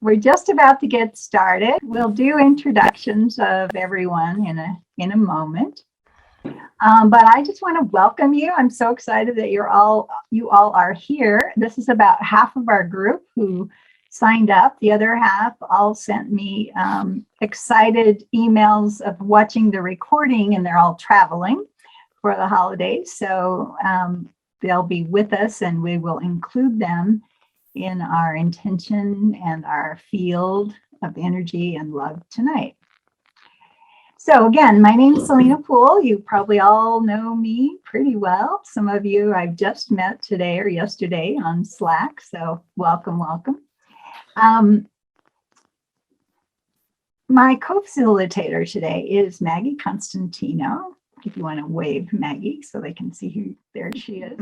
We're just about to get started. We'll do introductions of everyone in a moment. But I just want to welcome you. I'm so excited that you all are here. This is about half of our group who signed up. The other half all sent me excited emails of watching the recording, and they're all traveling for the holidays. So they'll be with us, and we will include them in our intention and our field of energy and love tonight. So again, my name is Selena Poole. You probably all know me pretty well. Some of you I've just met today or yesterday on Slack. So welcome, welcome. My co-facilitator today is Maggie Constantino. If you want to wave Maggie so they can see who, there she is.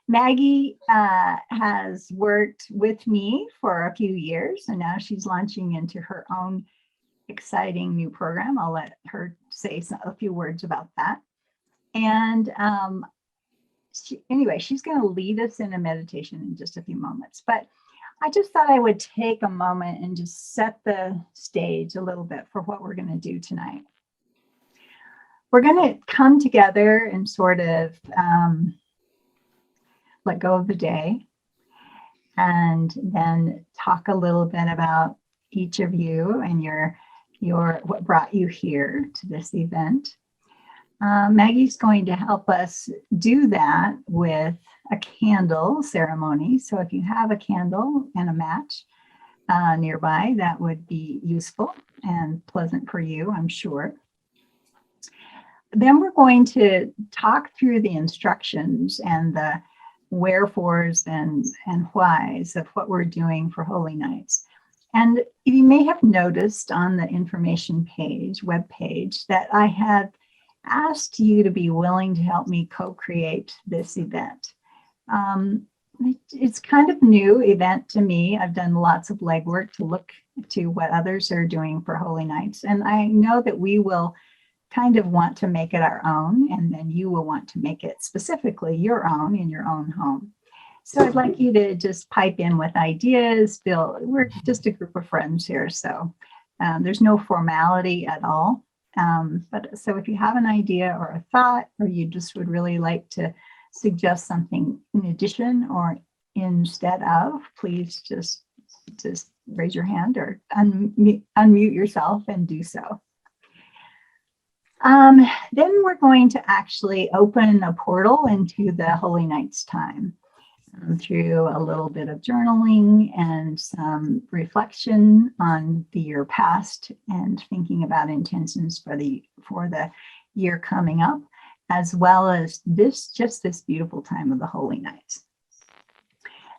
Maggie has worked with me for a few years, and now she's launching into her own exciting new program. I'll let her say a few words about that. And anyway, she's going to lead us in a meditation in just a few moments. But I just thought I would take a moment and just set the stage a little bit for what we're going to do tonight. We're going to come together and sort of let go of the day, and then talk a little bit about each of you and your what brought you here to this event. Maggie's going to help us do that with a candle ceremony. So if you have a candle and a match nearby, that would be useful and pleasant for you, I'm sure. Then we're going to talk through the instructions and the wherefores and whys of what we're doing for Holy Nights. And you may have noticed on the information page, web page, that I had asked you to be willing to help me co-create this event. It's kind of new event to me. I've done lots of legwork to look to what others are doing for Holy Nights. And I know that we will kind of want to make it our own, and then you will want to make it specifically your own in your own home. So I'd like you to just pipe in with ideas. We're just a group of friends here, so there's no formality at all. But so if you have an idea or a thought, or you just would really like to suggest something in addition or instead of, please just raise your hand or unmute yourself and do so. Then we're going to actually open a portal into the Holy Nights time through a little bit of journaling and some reflection on the year past and thinking about intentions for the year coming up, as well as this beautiful time of the Holy Nights.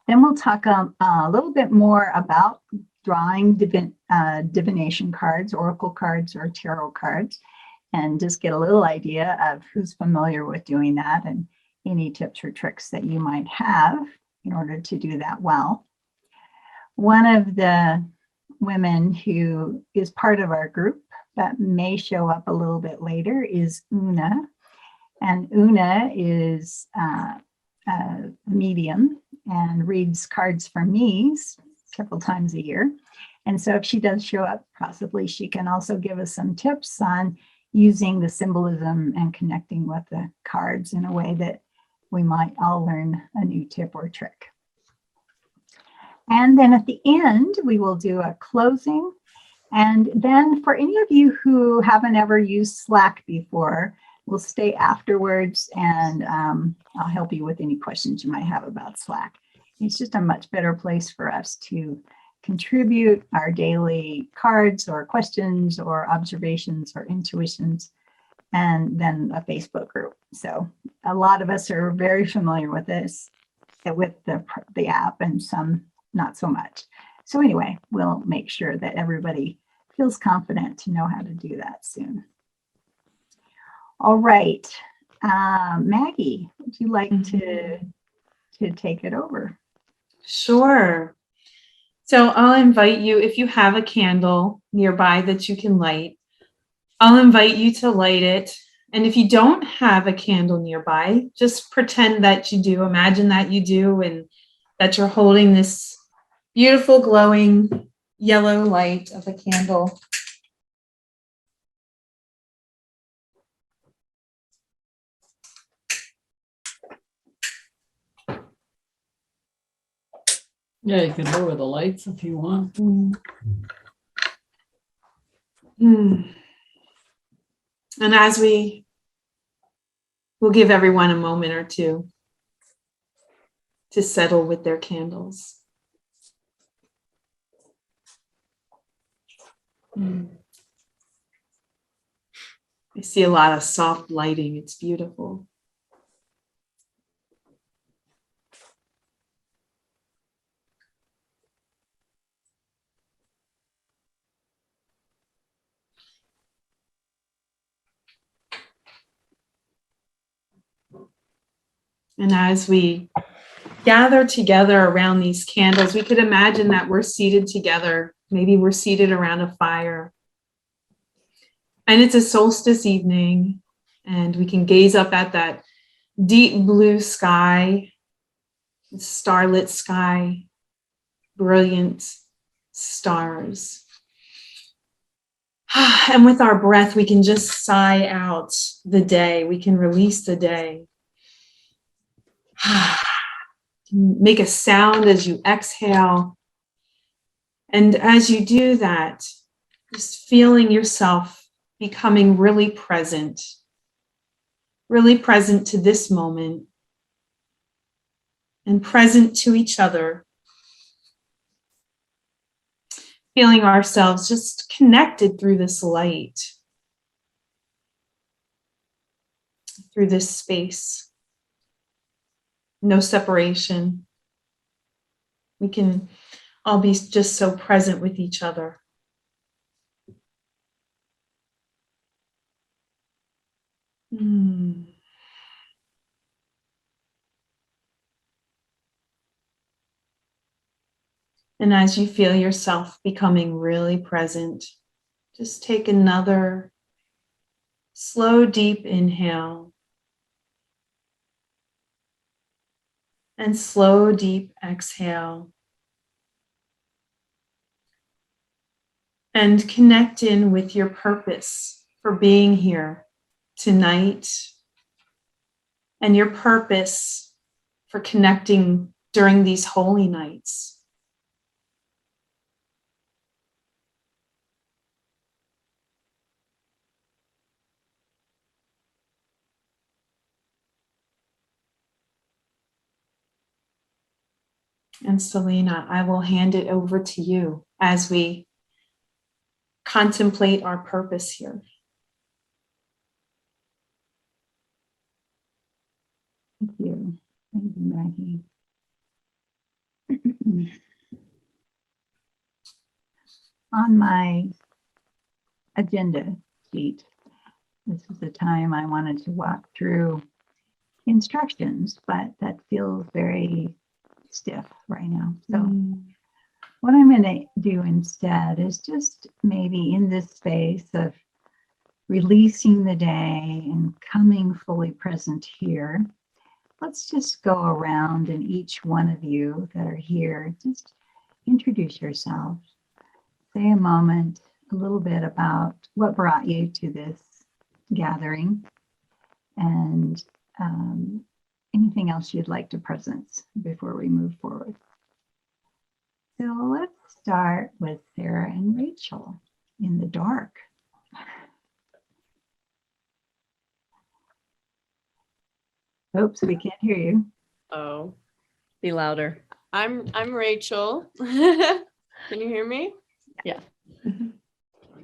Then we'll talk a little bit more about drawing divination cards, oracle cards, or tarot cards, and just get a little idea of who's familiar with doing that and any tips or tricks that you might have in order to do that well. One of the women who is part of our group that may show up a little bit later is Una. And Una is a medium and reads cards for me several times a year. And so if she does show up, possibly she can also give us some tips on using the symbolism and connecting with the cards in a way that we might all learn a new tip or trick. And then at the end, we will do a closing. And then for any of you who haven't ever used Slack before, we'll stay afterwards, and I'll help you with any questions you might have about Slack. It's just a much better place for us to contribute our daily cards or questions or observations or intuitions, and then a Facebook group. So a lot of us are very familiar with this, with the app, and some not so much. So anyway, we'll make sure that everybody feels confident to know how to do that soon. All right, Maggie, would you like to take it over? Sure. So I'll invite you, if you have a candle nearby that you can light, I'll invite you to light it. And if you don't have a candle nearby, just pretend that you do. Imagine that you do, and that you're holding this beautiful glowing yellow light of a candle. Yeah, you can lower the lights if you want. And as we'll give everyone a moment or two to settle with their candles. I see a lot of soft lighting. It's beautiful. And as we gather together around these candles, we could imagine that we're seated together. Maybe we're seated around a fire. And it's a solstice evening, and we can gaze up at that deep blue sky, starlit sky, brilliant stars. And with our breath, we can just sigh out the day. We can release the day. Make a sound as you exhale. And as you do that, just feeling yourself becoming really present to this moment and present to each other. Feeling ourselves just connected through this light, through this space. No separation. We can all be just so present with each other. And as you feel yourself becoming really present, just take another slow, deep inhale and slow, deep exhale. And connect in with your purpose for being here tonight and your purpose for connecting during these holy nights. And Selena, I will hand it over to you as we contemplate our purpose here. Thank you. Thank you, Maggie. On my agenda sheet, this is the time I wanted to walk through instructions, but that feels very stiff right now. So what I'm going to do instead is just maybe in this space of releasing the day and coming fully present here, let's just go around, and each one of you that are here, just introduce yourself. Say a moment, a little bit about what brought you to this gathering, and anything else you'd like to present before we move forward. So let's start with Sarah and Rachel in the dark. Oops, we can't hear you. Oh, Be louder. I'm Rachel. Can you hear me? Yeah.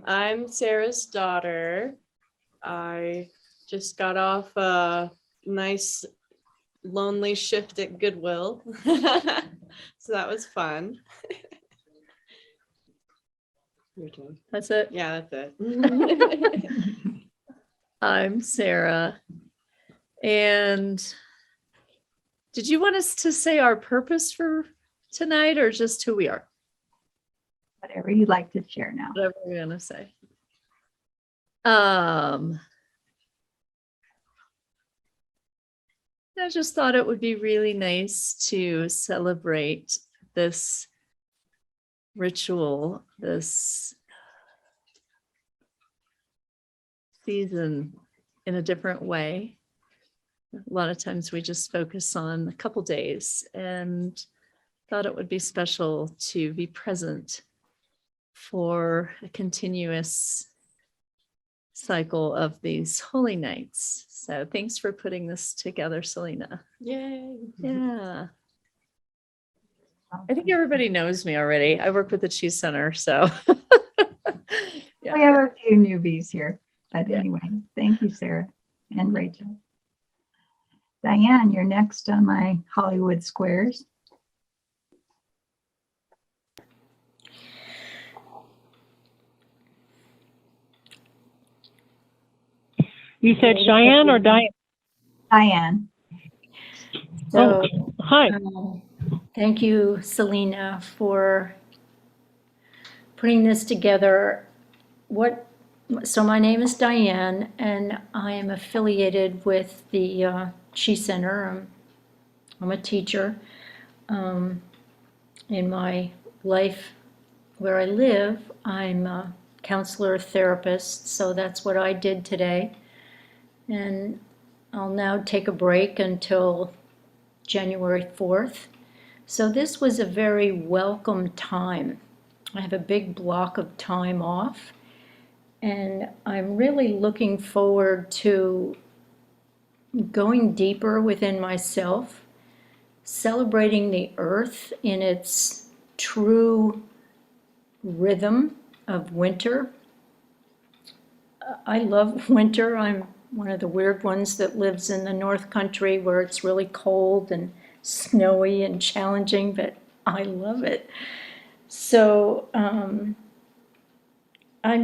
I'm Sarah's daughter. I just got off a nice lonely shift at Goodwill. So that was fun. Your turn. That's it. Yeah, that's it. I'm Sarah. And did you want us to say our purpose for tonight or just who we are? Whatever you'd like to share now. Whatever we're going to say. I just thought it would be really nice to celebrate this ritual this season in a different way. A lot of times we just focus on a couple days, and thought it would be special to be present for a continuous cycle of these holy nights. So thanks for putting this together, Selena. Yay. Yeah. I think everybody knows me already. I work with the Cheese Center, so. We have a few newbies here, but Yeah. anyway, thank you, Sarah and Rachel. Diane, you're next on my Hollywood Squares. You said Cheyenne or Diane? Diane. Oh, So, hi. thank you, Selena, for putting this together. So my name is Diane, and I am affiliated with the She Center. I'm a teacher. In my life where I live, I'm a counselor therapist, so that's what I did today. And I'll now take a break until January 4th. So this was a very welcome time. I have a big block of time off, and I'm really looking forward to going deeper within myself, celebrating the earth in its true rhythm of winter. I love winter. I'm one of the weird ones that lives in the North Country where it's really cold and snowy and challenging, but I love it. So I'm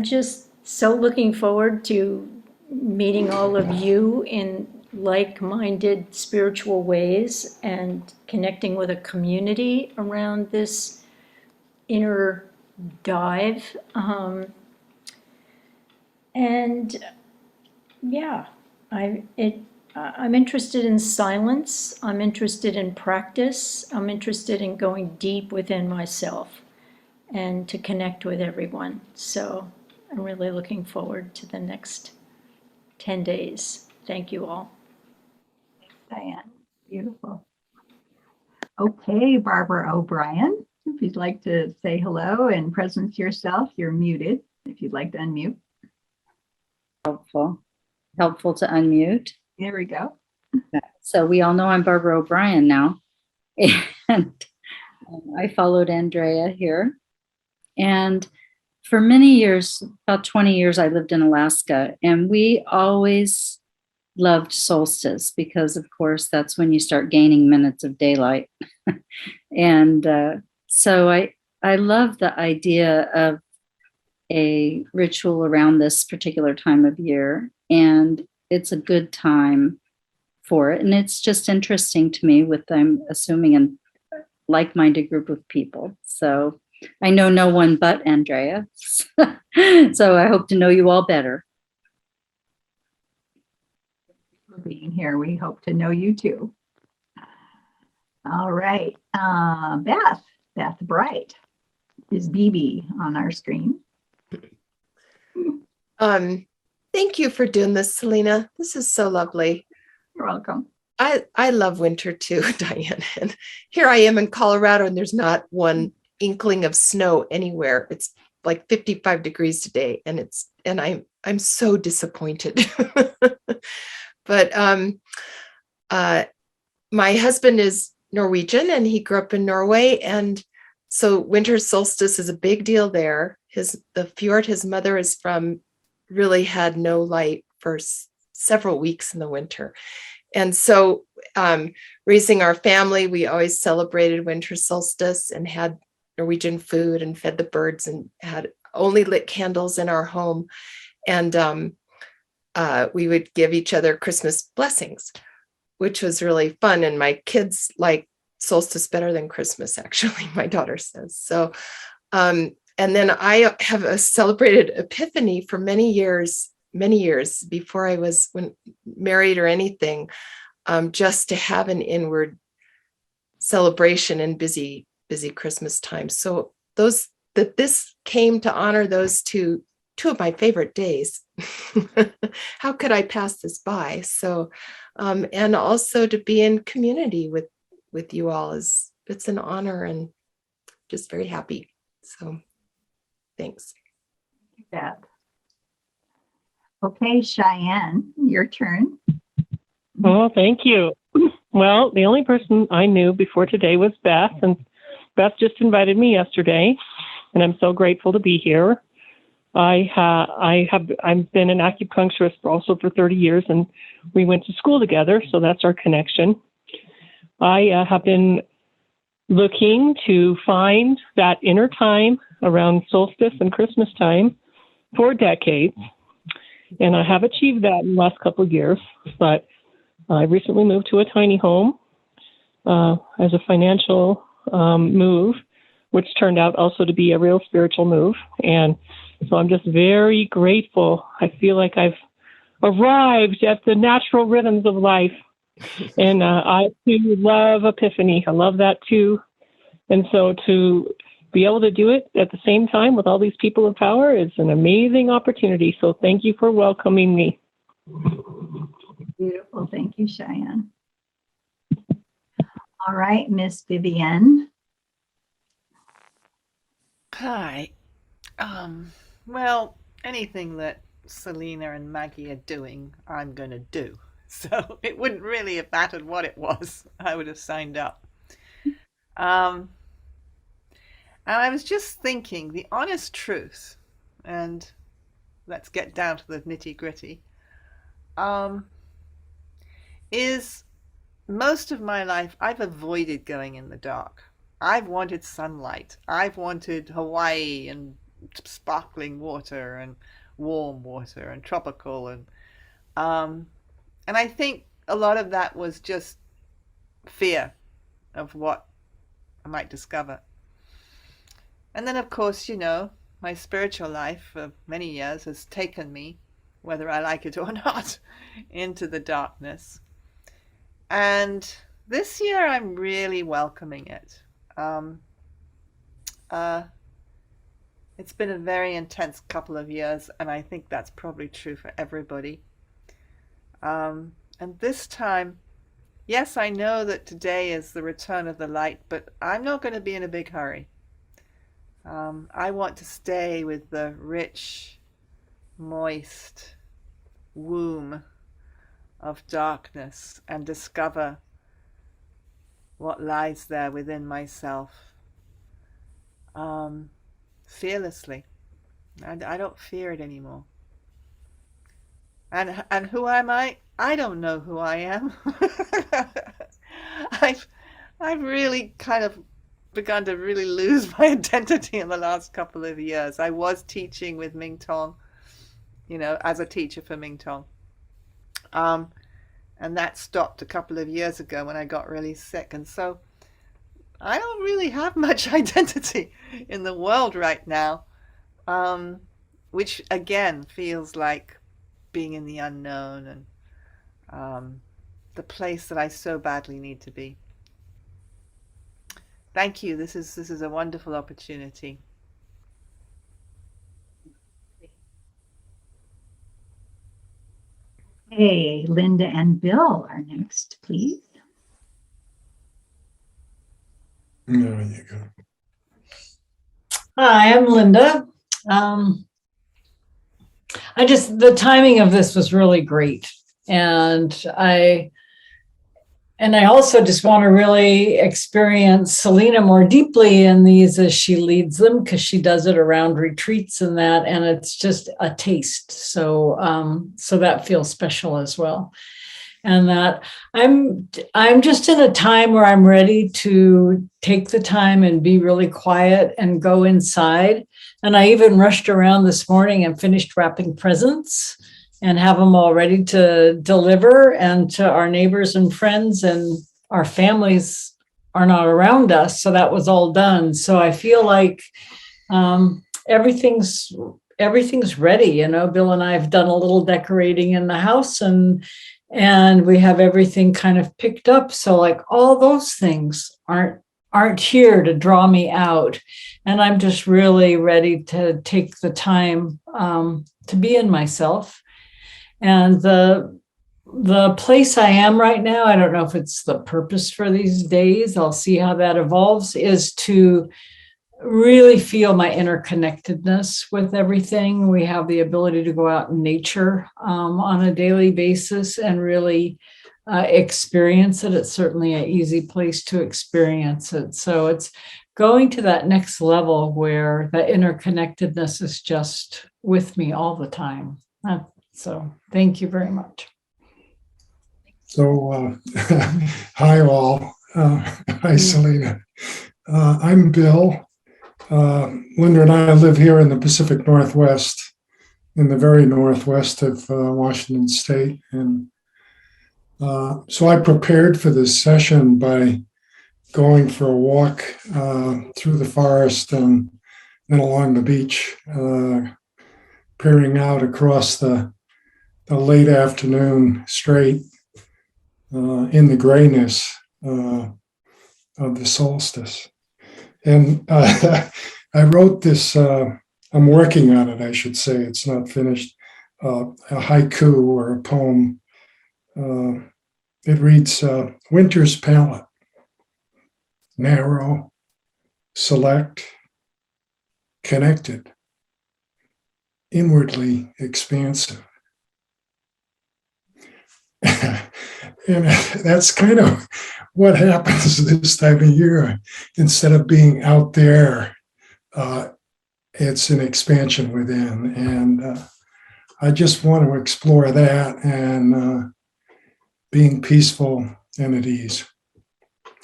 just so looking forward to meeting all of you in like-minded spiritual ways and connecting with a community around this inner dive. And yeah, I'm interested in silence. I'm interested in practice. I'm interested in going deep within myself and to connect with everyone. So I'm really looking forward to the next 10 days. Thank you all. Diane, beautiful. Okay, Barbara O'Brien, if you'd like to say hello and present yourself, you're muted. If you'd like to unmute. Helpful to unmute. There we go. So we all know I'm Barbara O'Brien now, and I followed Andrea here. And for many years, about 20 years, I lived in Alaska, and we always loved solstice because, of course, that's when you start gaining minutes of daylight. And so I love the idea of a ritual around this particular time of year, and it's a good time for it. And it's just interesting to me with, I'm assuming, a like-minded group of people. So I know no one but Andrea. So I hope to know you all better. For being here. We hope to know you too. All right. Beth Bright is BB on our screen. Thank you for doing this, Selena. This is so lovely. You're welcome. I love winter too, Diane. And here I am in Colorado, and there's not one inkling of snow anywhere. It's like 55 degrees today, and I'm so disappointed. But my husband is Norwegian, and he grew up in Norway, and so winter solstice is a big deal there. The fjord his mother is from really had no light for several weeks in the winter. And so raising our family, we always celebrated winter solstice and had Norwegian food and fed the birds and had only lit candles in our home. And we would give each other Christmas blessings, which was really fun. And my kids like solstice better than Christmas, actually, my daughter says. So, and then I have a celebrated Epiphany for many years before I was married or anything, just to have an inward celebration in busy Christmas time. So those that this came to honor those two of my favorite days. How could I pass this by? So, and also to be in community with you all it's an honor, and just very happy. So thanks. Deb. Okay, Cheyenne, your turn. Oh, thank you. Well, the only person I knew before today was Beth, and Beth just invited me yesterday, and I'm so grateful to be here. I've been an acupuncturist also for 30 years, and we went to school together, so that's our connection. I have been looking to find that inner time around solstice and Christmas time for decades, and I have achieved that in the last couple of years, but I recently moved to a tiny home as a financial move, which turned out also to be a real spiritual move. And so I'm just very grateful. I feel like I've arrived at the natural rhythms of life. And I too love Epiphany. I love that too. And so to be able to do it at the same time with all these people of power is an amazing opportunity. So thank you for welcoming me. Beautiful. Thank you, Cheyenne. All right, Miss Vivienne. Hi. Well, anything that Selena and Maggie are doing, I'm going to do. So it wouldn't really have mattered what it was. I would have signed up. And I was just thinking, the honest truth, and let's get down to the nitty gritty, is most of my life I've avoided going in the dark. I've wanted sunlight. I've wanted Hawaii and sparkling water and warm water and tropical, and I think a lot of that was just fear of what I might discover. And then, of course, you know, my spiritual life for many years has taken me, whether I like it or not, into the darkness. And this year I'm really welcoming it. It's been a very intense couple of years, and I think that's probably true for everybody. And this time, yes, I know that today is the return of the light, but I'm not going to be in a big hurry. I want to stay with the rich, moist womb of darkness and discover what lies there within myself fearlessly. I don't fear it anymore. And who am I? I don't know who I am. I've really kind of begun to really lose my identity in the last couple of years. I was teaching with Ming Tong, you know, as a teacher for Ming Tong. And that stopped a couple of years ago when I got really sick. And so I don't really have much identity in the world right now, which again feels like being in the unknown and the place that I so badly need to be. Thank you. This is a wonderful opportunity. Hey, Linda and Bill are next, please. There you go. Hi, I'm Linda. The timing of this was really great. And I also just want to really experience Selena more deeply in these as she leads them, because she does it around retreats and that, and it's just a taste. So that feels special as well. And that I'm just in a time where I'm ready to take the time and be really quiet and go inside. And I even rushed around this morning and finished wrapping presents and have them all ready to deliver, and to our neighbors and friends, and our families are not around us. So that was all done. So I feel like everything's ready. You know, Bill and I have done a little decorating in the house, and we have everything kind of picked up. So like all those things aren't aren't here to draw me out. And I'm just really ready to take the time to be in myself. And the place I am right now, I don't know if it's the purpose for these days, I'll see how that evolves, is to really feel my interconnectedness with everything. We have the ability to go out in nature on a daily basis and really experience it. It's certainly an easy place to experience it. So it's going to that next level where the interconnectedness is just with me all the time. So thank you very much. So, hi all. Hi, Selena. I'm Bill. Linda and I live here in the Pacific Northwest, in the very northwest of Washington State. And so I prepared for this session by going for a walk through the forest and then along the beach, peering out across the late afternoon straight in the grayness of the solstice. And I wrote this, I'm working on it, I should say, it's not finished, a haiku or a poem. It reads, winter's palette, narrow, select, connected, inwardly expansive. And that's kind of what happens this time of year. Instead of being out there, it's an expansion within. And I just want to explore that and being peaceful and at ease.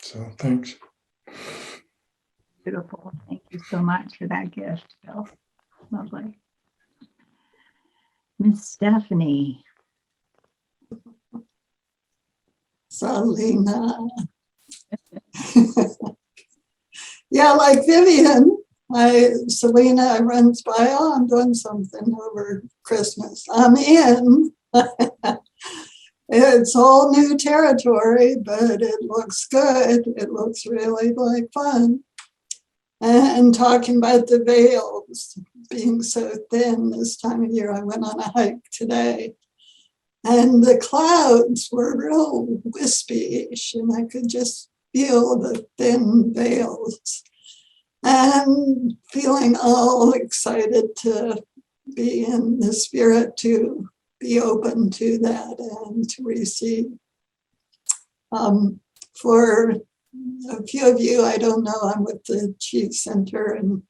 So thanks. Beautiful. Thank you so much for that gift, Bill. Lovely. Miss Stephanie. Selena. Yeah, like Vivian, Selena runs by, oh, I'm doing something over Christmas. I'm in. It's all new territory, but it looks good. It looks really like fun. And talking about the veils being so thin this time of year, I went on a hike today. And the clouds were real wispy-ish, and I could just feel the thin veils. And feeling all excited to be in the spirit, to be open to that and to receive. For a few of you, I don't know, I'm with the Chief Center and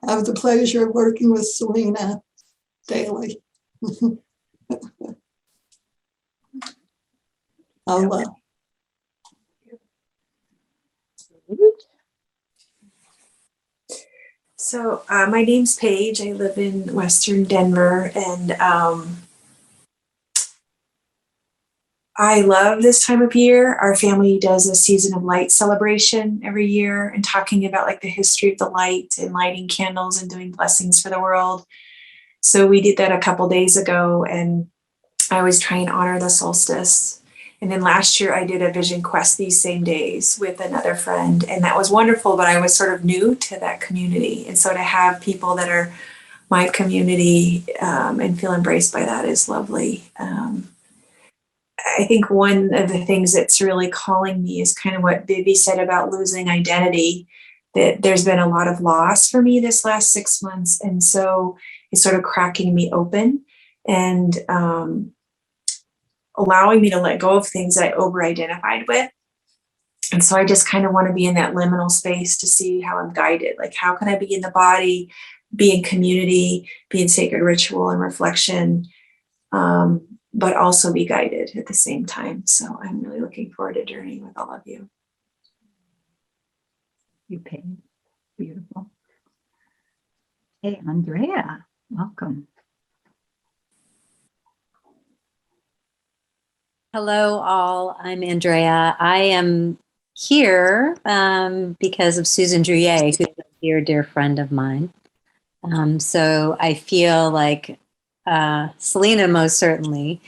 have the pleasure of working with Selena daily. So my name's Paige. I live in Western Denver, and I love this time of year. Our family does a season of light celebration every year and talking about like the history of the light and lighting candles and doing blessings for the world. So we did that a couple days ago, and I always try and honor the solstice. And then last year I did a vision quest these same days with another friend, and that was wonderful, but I was sort of new to that community. And so to have people that are my community and feel embraced by that is lovely. I think one of the things that's really calling me is kind of what Bibi said about losing identity, that there's been a lot of loss for me this last 6 months. And so it's sort of cracking me open and allowing me to let go of things that I over-identified with. And so I just kind of want to be in that liminal space to see how I'm guided. Like, how can I be in the body, be in community, be in sacred ritual and reflection, but also be guided at the same time. So I'm really looking forward to journeying with all of you. You Paige. Beautiful. Hey, Andrea, welcome. Hello, all. I'm Andrea. I am here because of Susan Drouillet, who's a dear, dear friend of mine. So I feel like Selena, most certainly,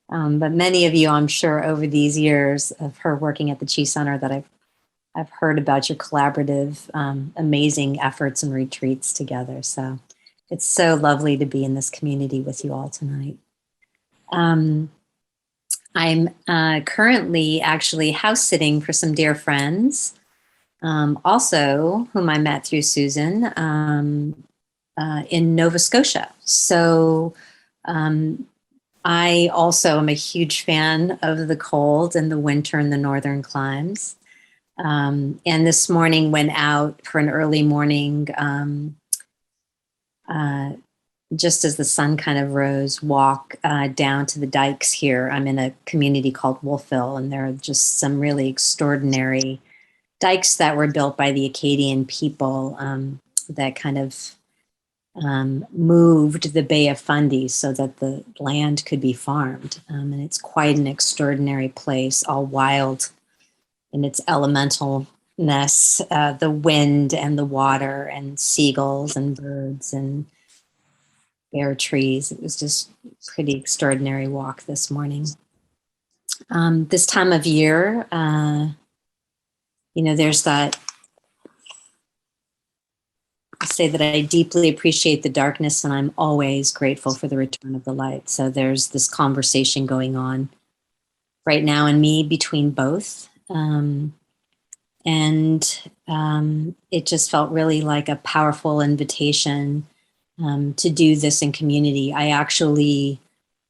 but many of you, I'm sure, over these years of her working at the Chi Center that I've heard about your collaborative, amazing efforts and retreats together. So it's so lovely to be in this community with you all tonight. I'm currently actually house sitting for some dear friends, also whom I met through Susan in Nova Scotia. So I also am a huge fan of the cold and the winter and the northern climes. And this morning went out for an early morning, just as the sun kind of rose, walk down to the dikes here. I'm in a community called Wolfville, and there are just some really extraordinary dikes that were built by the Acadian people that kind of moved the Bay of Fundy so that the land could be farmed. And it's quite an extraordinary place, all wild in its elementalness, the wind and the water and seagulls and birds and bare trees. It was just a pretty extraordinary walk this morning. This time of year, there's that, I say that I deeply appreciate the darkness and I'm always grateful for the return of the light. So there's this conversation going on right now in me between both. It just felt really like a powerful invitation to do this in community. I actually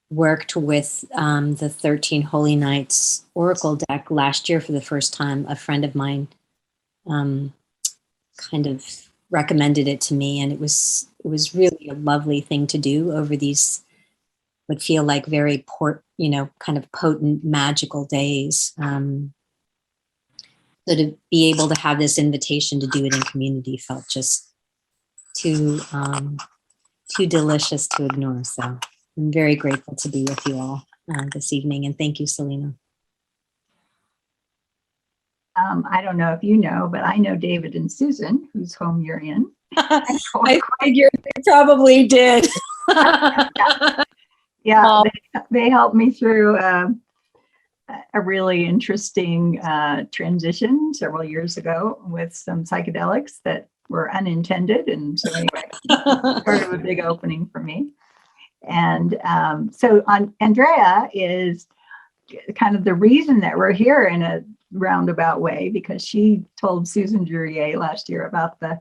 worked with the 13 Holy Nights Oracle deck last year for the first time. A friend of mine kind of recommended it to me, and it was really a lovely thing to do over these would feel like very kind of potent magical days. So to be able to have this invitation to do it in community felt just too delicious to ignore. So I'm very grateful to be with you all this evening, and thank you, Selena. I don't know if you know, but I know David and Susan, whose home you're in. I figured they probably did. Yeah, they helped me through a really interesting transition several years ago with some psychedelics that were unintended. And so anyway, part of a big opening for me. And so Andrea is kind of the reason that we're here in a roundabout way, because she told Susan Durier last year about the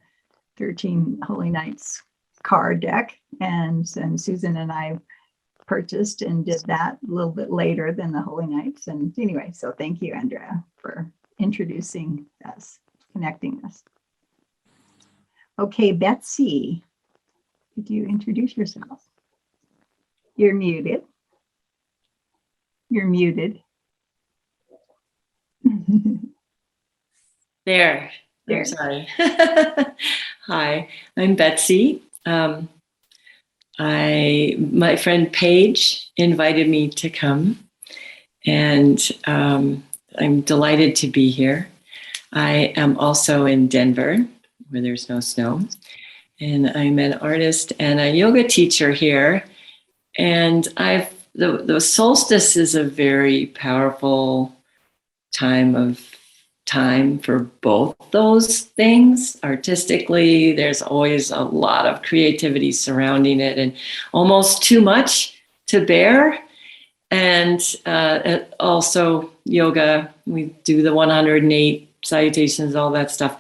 13 Holy Nights card deck. And Susan and I purchased and did that a little bit later than the Holy Nights. And anyway, so thank you, Andrea, for introducing us, connecting us. Okay, Betsy, could you introduce yourself? You're muted. You're muted. There. I'm sorry. Hi, I'm Betsy. My friend Paige invited me to come, and I'm delighted to be here. I am also in Denver, where there's no snow, and I'm an artist and a yoga teacher here. And the solstice is a very powerful time for both those things. Artistically, there's always a lot of creativity surrounding it and almost too much to bear. And also yoga, we do the 108 salutations, all that stuff.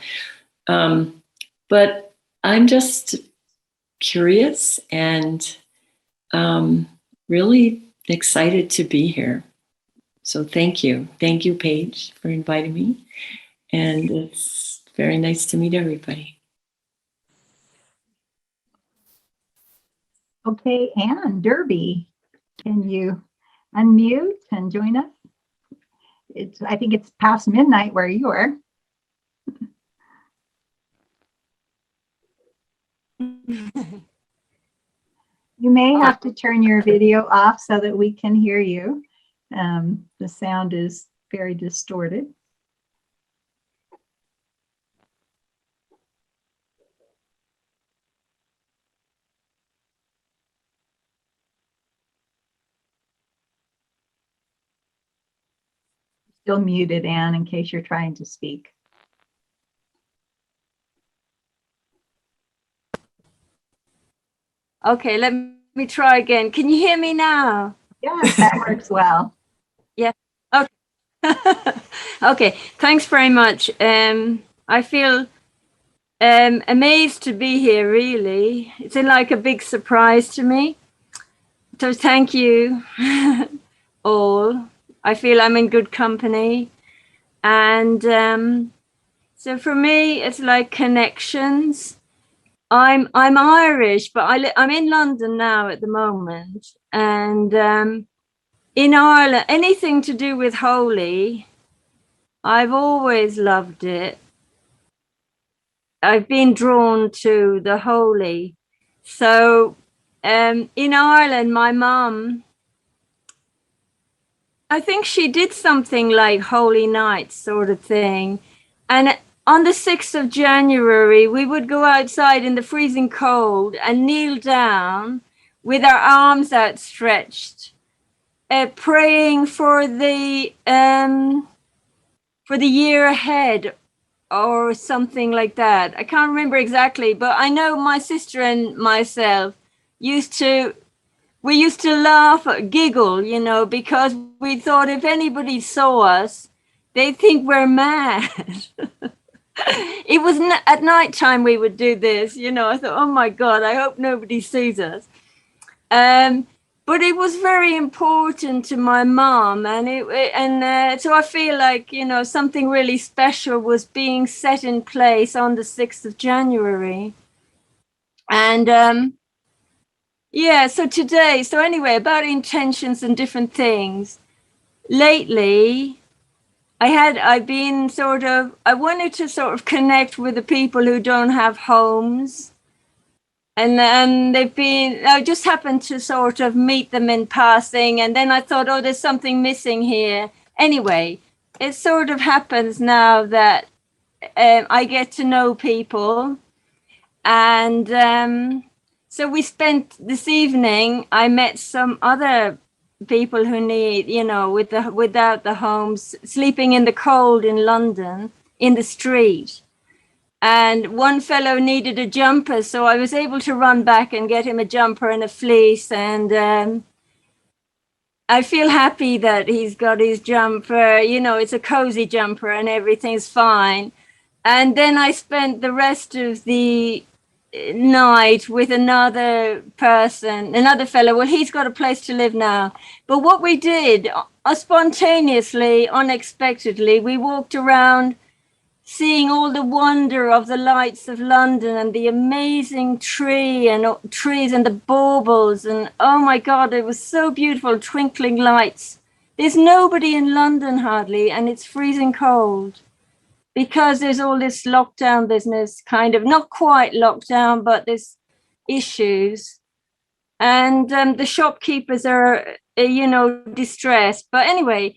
But I'm just curious and really excited to be here. So thank you. Thank you, Paige, for inviting me. And it's very nice to meet everybody. Okay, Anne Derby, can you unmute and join us? I think it's past midnight where you are. You may have to turn your video off so that we can hear you. The sound is very distorted. Still muted, Anne, in case you're trying to speak. Okay, let me try again. Can you hear me now? Yes, that works well. Yeah. Okay. Okay. Thanks very much. I feel amazed to be here. Really, it's like a big surprise to me. So thank you all. I feel I'm in good company, and so for me, it's like connections. I'm Irish, but I'm in London now at the moment, and in Ireland, anything to do with holy, I've always loved it. I've been drawn to the holy. So in Ireland, my mum, I think she did something like Holy Night sort of thing. And on the 6th of January, we would go outside in the freezing cold and kneel down with our arms outstretched, praying for the year ahead or something like that. I can't remember exactly, but I know my sister and myself we used to laugh, giggle, because we thought if anybody saw us, they'd think we're mad. It was at night time we would do this, I thought, oh my God, I hope nobody sees us. But it was very important to my mom, and so I feel like something really special was being set in place on the 6th of January, and yeah. So anyway, about intentions and different things. Lately, I wanted to sort of connect with the people who don't have homes. And then I just happened to sort of meet them in passing. And then I thought, oh, there's something missing here. Anyway, it sort of happens now that I get to know people. And so we spent this evening, I met some other people who need, without the homes, sleeping in the cold in London, in the street. And one fellow needed a jumper, so I was able to run back and get him a jumper and a fleece. And I feel happy that he's got his jumper. It's a cozy jumper and everything's fine. And then I spent the rest of the night with another fellow. Well, he's got a place to live now. But what we did, spontaneously, unexpectedly, we walked around seeing all the wonder of the lights of London and the amazing trees and the baubles. And oh my God, it was so beautiful, twinkling lights. There's nobody in London hardly, and it's freezing cold because there's all this lockdown business, kind of not quite lockdown, but there's issues. And the shopkeepers are, distressed. But anyway,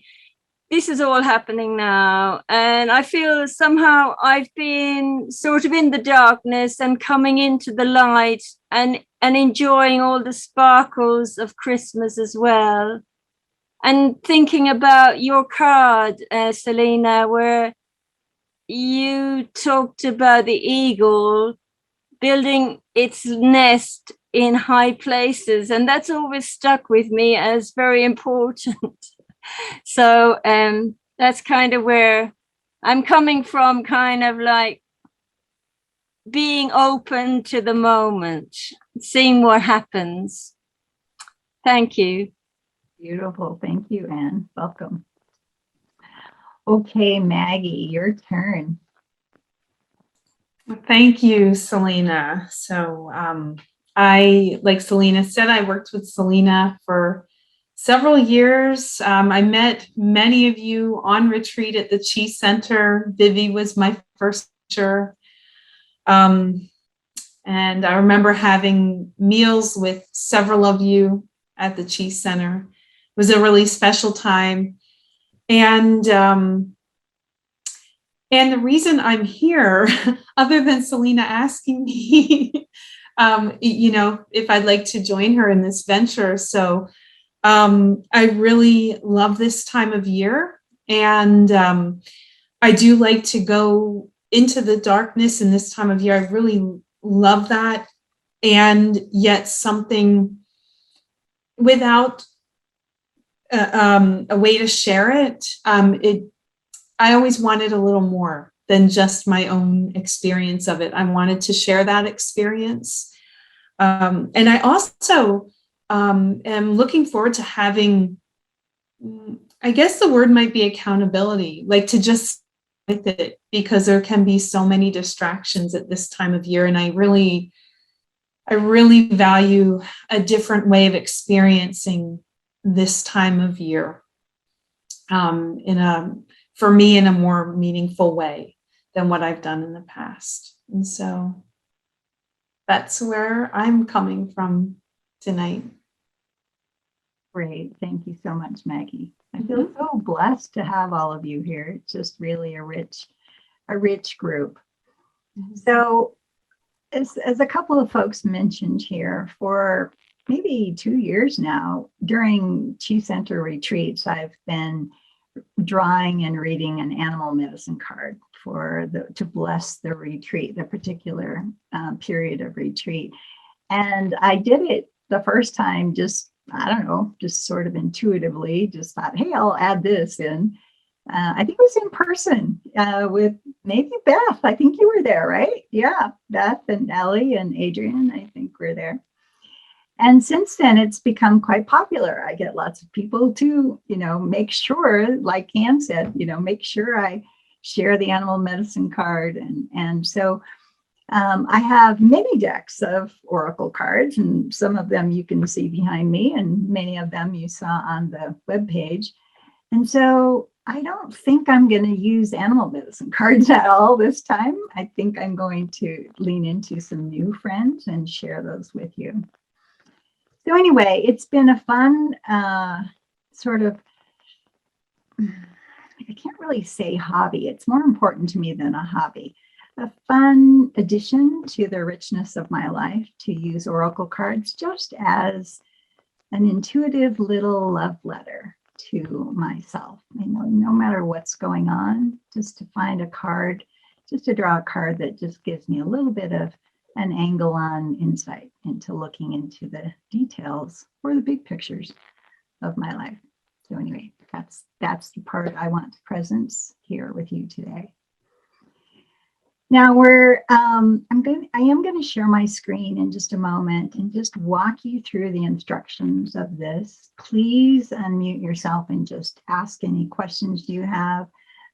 this is all happening now, and I feel somehow I've been sort of in the darkness and coming into the light and enjoying all the sparkles of Christmas as well. And thinking about your card, Selena, where you talked about the eagle building its nest in high places, and that's always stuck with me as very important. So that's kind of where I'm coming from, kind of like being open to the moment, seeing what happens. Thank you. Beautiful. Thank you, Anne. Welcome. Okay, Maggie, your turn. Thank you, Selena. So like Selena said, I worked with Selena for several years. I met many of you on retreat at the Chi Center. Vivi was my first teacher. And I remember having meals with several of you at the Chi Center. It was a really special time. And the reason I'm here, other than Selena asking me, if I'd like to join her in this venture. So I really love this time of year, and I do like to go into the darkness in this time of year. I really love that. and yet something without a way to share it. I always wanted a little more than just my own experience of it. I wanted to share that experience. And I also am looking forward to having, I guess the word might be accountability, like to just with it, because there can be so many distractions at this time of year. And I really value a different way of experiencing this time of year for me in a more meaningful way than what I've done in the past. And so that's where I'm coming from tonight. Great. Thank you so much, Maggie. I feel so blessed to have all of you here. It's just really a rich group. So as a couple of folks mentioned here, for maybe 2 years now, during Chi Center retreats, I've been drawing and reading an animal medicine card to bless the retreat, the particular period of retreat. And I did it the first time, just, I don't know, just sort of intuitively, just thought, hey, I'll add this in. I think it was in person with maybe Beth. I think you were there, right? Yeah, Beth and Ellie and Adrian, I think were there. And since then, it's become quite popular. I get lots of people to, make sure, like Ann said, make sure I share the animal medicine card. And so I have many decks of oracle cards, and some of them you can see behind me, and many of them you saw on the webpage. And so I don't think I'm going to use animal medicine cards at all this time. I think I'm going to lean into some new friends and share those with you. So anyway, it's been a fun sort of, I can't really say hobby. It's more important to me than a hobby. A fun addition to the richness of my life to use oracle cards just as an intuitive little love letter to myself. No matter what's going on, just to find a card, just to draw a card that just gives me a little bit of an angle on insight into looking into the details or the big pictures of my life. So anyway, that's the part I want to presence here with you today. Now I am going to share my screen in just a moment and just walk you through the instructions of this. Please unmute yourself and just ask any questions you have.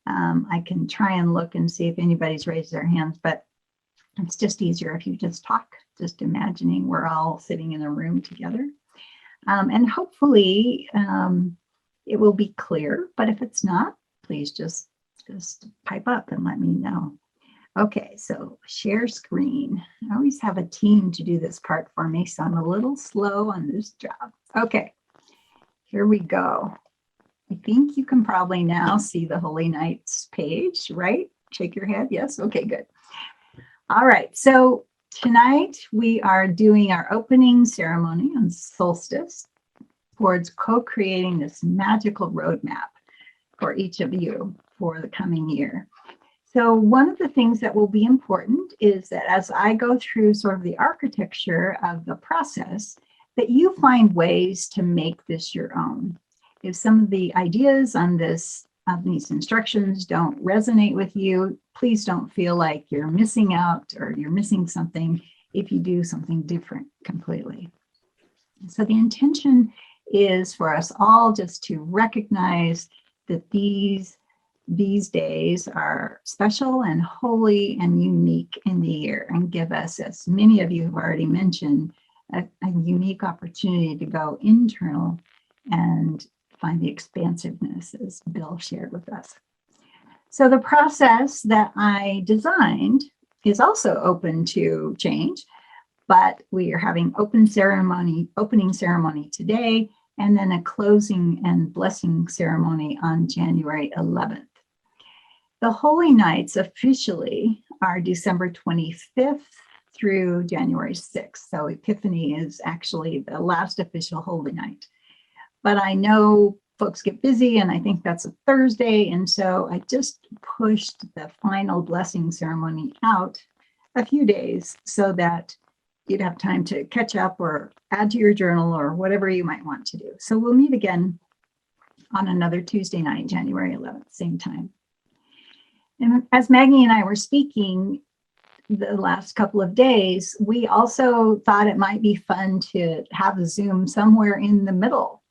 I can try and look and see if anybody's raised their hands, but it's just easier if you just talk, just imagining we're all sitting in a room together. And hopefully it will be clear, but if it's not, please just pipe up and let me know. Okay, so share screen. I always have a team to do this part for me, so I'm a little slow on this job. Okay, here we go. I think you can probably now see the Holy Nights page, right? Shake your head. Yes. Okay, good. All right. So tonight we are doing our opening ceremony on Solstice towards co-creating this magical roadmap for each of you for the coming year. So one of the things that will be important is that as I go through sort of the architecture of the process, that you find ways to make this your own. If some of the ideas on these instructions don't resonate with you, please don't feel like you're missing out or you're missing something if you do something different completely. So the intention is for us all just to recognize that these days are special and holy and unique in the year, and give us, as many of you have already mentioned, a unique opportunity to go internal and find the expansiveness, as Bill shared with us. So the process that I designed is also open to change, but we are having opening ceremony today, and then a closing and blessing ceremony on January 11th. The Holy Nights officially are December 25th through January 6th. So Epiphany is actually the last official Holy Night. But I know folks get busy, and I think that's a Thursday. And so I just pushed the final blessing ceremony out a few days so that you'd have time to catch up or add to your journal or whatever you might want to do. So we'll meet again on another Tuesday night, January 11th, same time. And as Maggie and I were speaking the last couple of days, we also thought it might be fun to have a Zoom somewhere in the middle,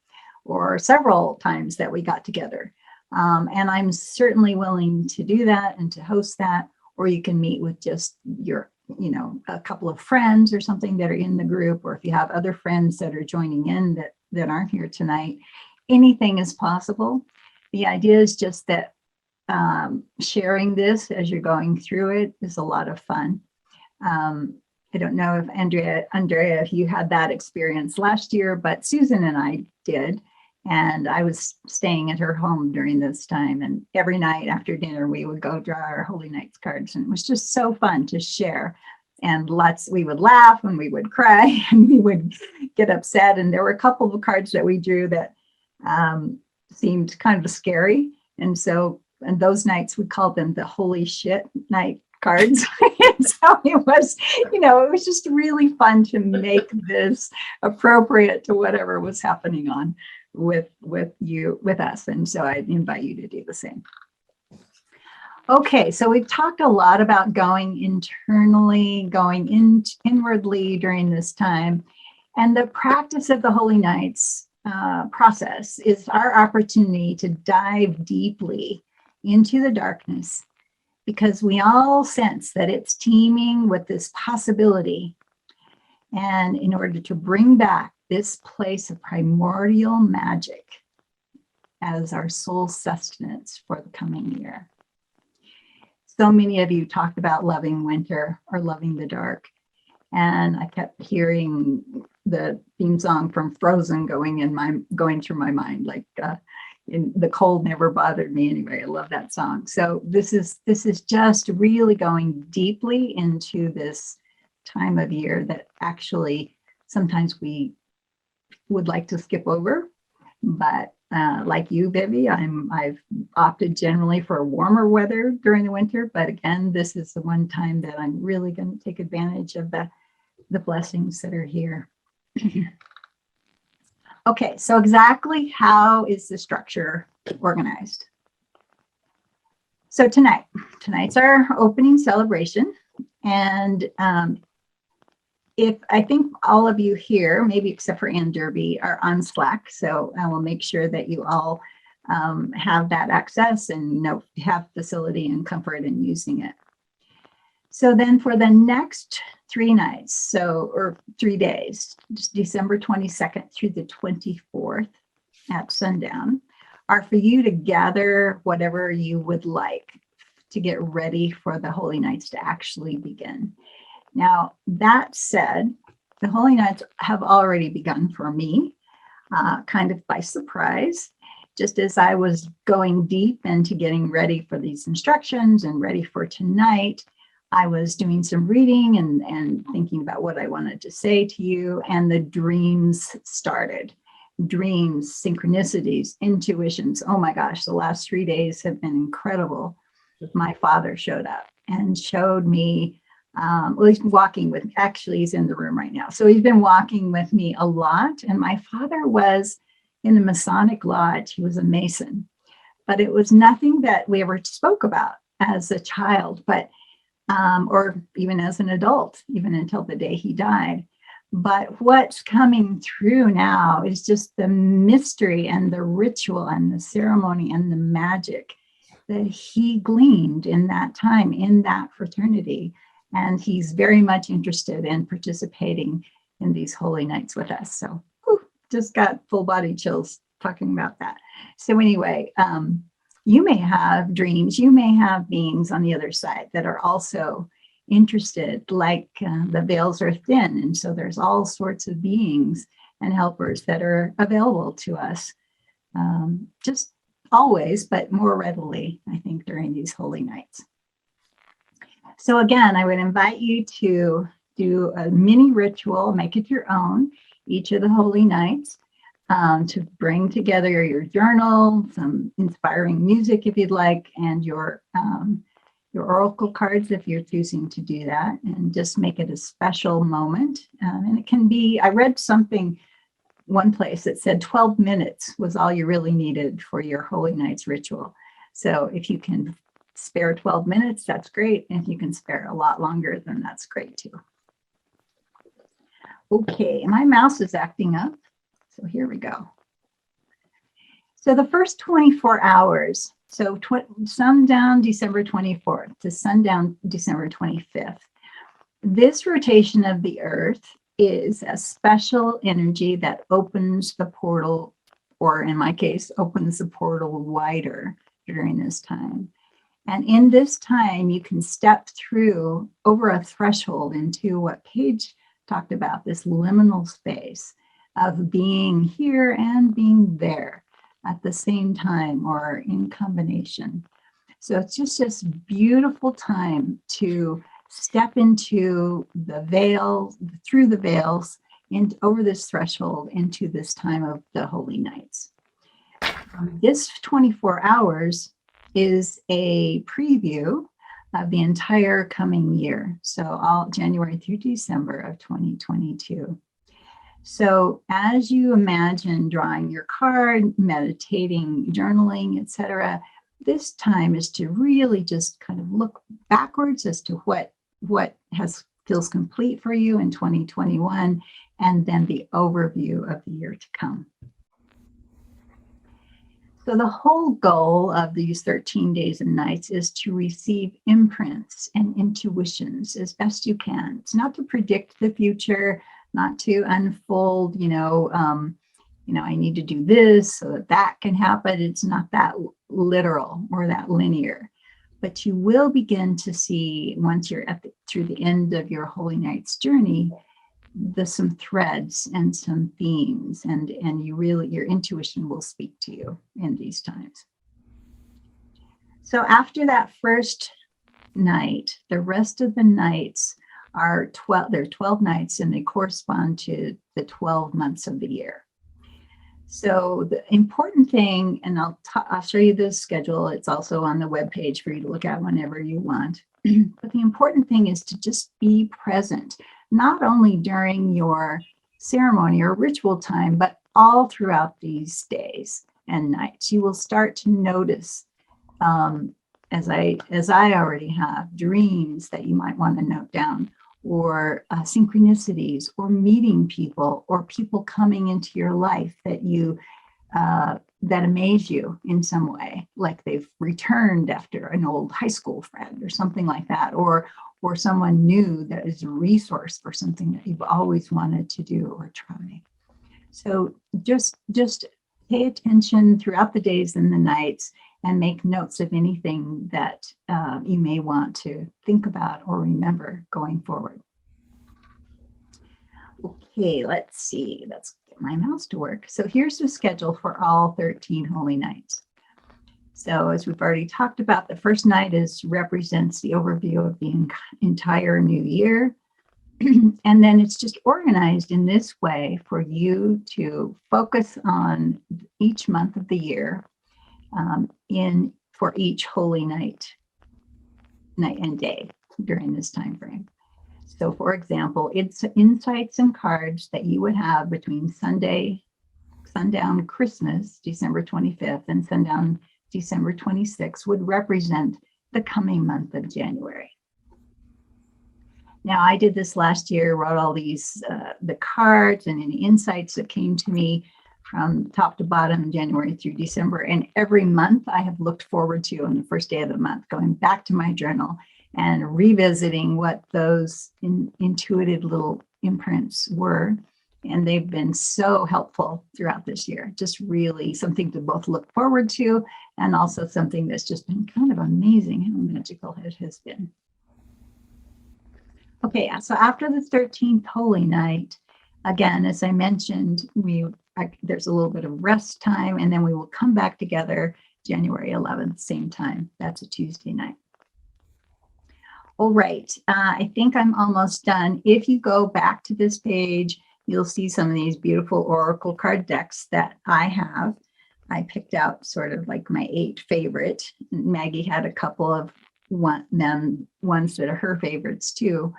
or several times that we got together. And I'm certainly willing to do that and to host that, or you can meet with just your, a couple of friends or something that are in the group, or if you have other friends that are joining in that aren't here tonight, anything is possible. The idea is just that sharing this as you're going through it is a lot of fun. I don't know if Andrea, if you had that experience last year, but Susan and I did. And I was staying at her home during this time. And every night after dinner, we would go draw our Holy Nights cards. And it was just so fun to share. And we would laugh and we would cry and we would get upset. And there were a couple of cards that we drew that seemed kind of scary. And those nights, we called them the holy shit night cards. And so it was just really fun to make this appropriate to whatever was happening on with us. And so I invite you to do the same. Okay, so we've talked a lot about going internally, going inwardly during this time. And the practice of the Holy Nights process is our opportunity to dive deeply into the darkness, because we all sense that it's teeming with this possibility. And in order to bring back this place of primordial magic as our soul sustenance for the coming year. So many of you talked about loving winter or loving the dark. And I kept hearing the theme song from Frozen going through my mind, like the cold never bothered me anyway. I love that song. So this is just really going deeply into this time of year that actually sometimes we would like to skip over, but like you, Vivi, I've opted generally for warmer weather during the winter. But again, this is the one time that I'm really going to take advantage of the blessings that are here. Okay, so exactly how is the structure organized? So tonight's our opening celebration, and if I think all of you here, maybe except for Ann Derby, are on Slack, so I will make sure that you all have that access and have facility and comfort in using it. So then for the next 3 nights, or 3 days, December 22nd through the 24th at sundown, are for you to gather whatever you would like to get ready for the Holy Nights to actually begin. Now, that said, the Holy Nights have already begun for me, kind of by surprise. Just as I was going deep into getting ready for these instructions and ready for tonight, I was doing some reading and thinking about what I wanted to say to you, and the dreams started. Dreams, synchronicities, intuitions. Oh my gosh, the last 3 days have been incredible. My father showed up and showed me, he's walking with me. Actually, he's in the room right now. So he's been walking with me a lot. And my father was in the Masonic Lodge. He was a Mason, but it was nothing that we ever spoke about as a child, but or even as an adult, even until the day he died. But what's coming through now is just the mystery and the ritual and the ceremony and the magic that he gleaned in that time, in that fraternity. And he's very much interested in participating in these Holy Nights with us. So just got full body chills talking about that. So anyway, you may have dreams, you may have beings on the other side that are also interested, like the veils are thin. And so there's all sorts of beings and helpers that are available to us, just always, but more readily, I think, during these Holy Nights. So again, I would invite you to do a mini ritual, make it your own, each of the Holy Nights, to bring together your journal, some inspiring music if you'd like, and your your oracle cards if you're choosing to do that, and just make it a special moment. And it can be, I read something one place that said 12 minutes was all you really needed for your Holy Nights ritual. So if you can spare 12 minutes, that's great. And if you can spare a lot longer, then that's great too. Okay, my mouse is acting up. So here we go. So the first 24 hours, so sundown December 24th to sundown December 25th, this rotation of the Earth is a special energy that opens the portal, or in my case, opens the portal wider during this time. And in this time, you can step through over a threshold into what Paige talked about, this liminal space of being here and being there at the same time or in combination. So it's just this beautiful time to step into the veil, through the veils, and over this threshold into this time of the Holy Nights. This 24 hours is a preview of the entire coming year. So all January through December of 2022. So as you imagine drawing your card, meditating, journaling, etc., this time is to really just kind of look backwards as to what feels complete for you in 2021, and then the overview of the year to come. So the whole goal of these 13 days and nights is to receive imprints and intuitions as best you can. It's not to predict the future, not to unfold, I need to do this so that that can happen. It's not that literal or that linear, but you will begin to see once you're through the end of your Holy Nights journey, some threads and some themes, and your intuition will speak to you in these times. So after that first night, the rest of the nights are 12. There are 12 nights, and they correspond to the 12 months of the year. So the important thing, and I'll show you the schedule. It's also on the webpage for you to look at whenever you want. But the important thing is to just be present, not only during your ceremony or ritual time, but all throughout these days and nights. You will start to notice, as I already have, dreams that you might want to note down, or synchronicities, or meeting people, or people coming into your life that that amaze you in some way, like they've returned after an old high school friend or something like that, or someone new that is a resource for something that you've always wanted to do or try. So just pay attention throughout the days and the nights, and make notes of anything that you may want to think about or remember going forward. Okay, let's see. Let's get my mouse to work. So here's the schedule for all 13 Holy Nights. So as we've already talked about, the first night represents the overview of the entire new year. And then it's just organized in this way for you to focus on each month of the year for each Holy Night and day during this time frame. So for example, it's insights and cards that you would have between sundown Christmas, December 25th, and sundown December 26th would represent the coming month of January. Now, I did this last year, wrote all these, the cards and any insights that came to me from top to bottom, January through December. And every month I have looked forward to on the first day of the month, going back to my journal and revisiting what those intuitive little imprints were. And they've been so helpful throughout this year. Just really something to both look forward to, and also something that's just been kind of amazing how magical it has been. Okay, so after the 13th Holy Night, again, as I mentioned, there's a little bit of rest time, and then we will come back together January 11th, same time. That's a Tuesday night. All right, I think I'm almost done. If you go back to this page, you'll see some of these beautiful oracle card decks that I have. I picked out sort of like my 8 favorite. Maggie had a couple of ones that are her favorites too.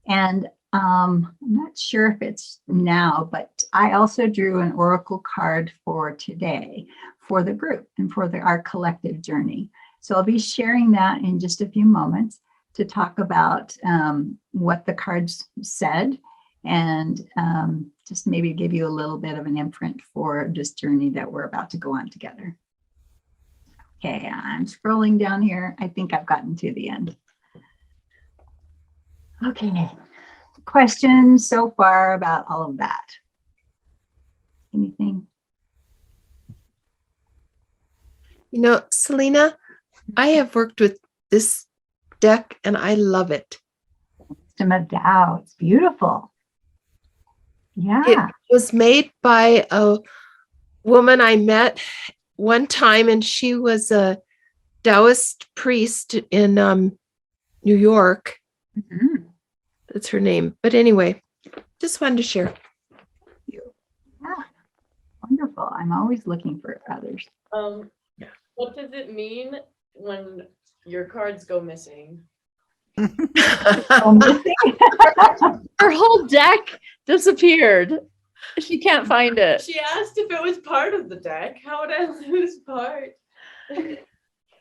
And I'm not sure if it's now, but I also drew an oracle card for today for the group and for our collective journey. So I'll be sharing that in just a few moments to talk about what the cards said and just maybe give you a little bit of an imprint for this journey that we're about to go on together. Okay, I'm scrolling down here. I think I've gotten to the end. Okay, questions so far about all of that? Anything? You know, Selena, I have worked with this deck and I love it. Wisdom of Tao. It's beautiful. Yeah. It was made by a woman I met one time, and she was a Taoist priest in New York. Mm-hmm. That's her name. But anyway, just wanted to share. Yeah. Wonderful. I'm always looking for others. What does it mean when your cards go missing? Missing? Her whole deck disappeared. She can't find it. She asked if it was part of the deck. How would I lose part?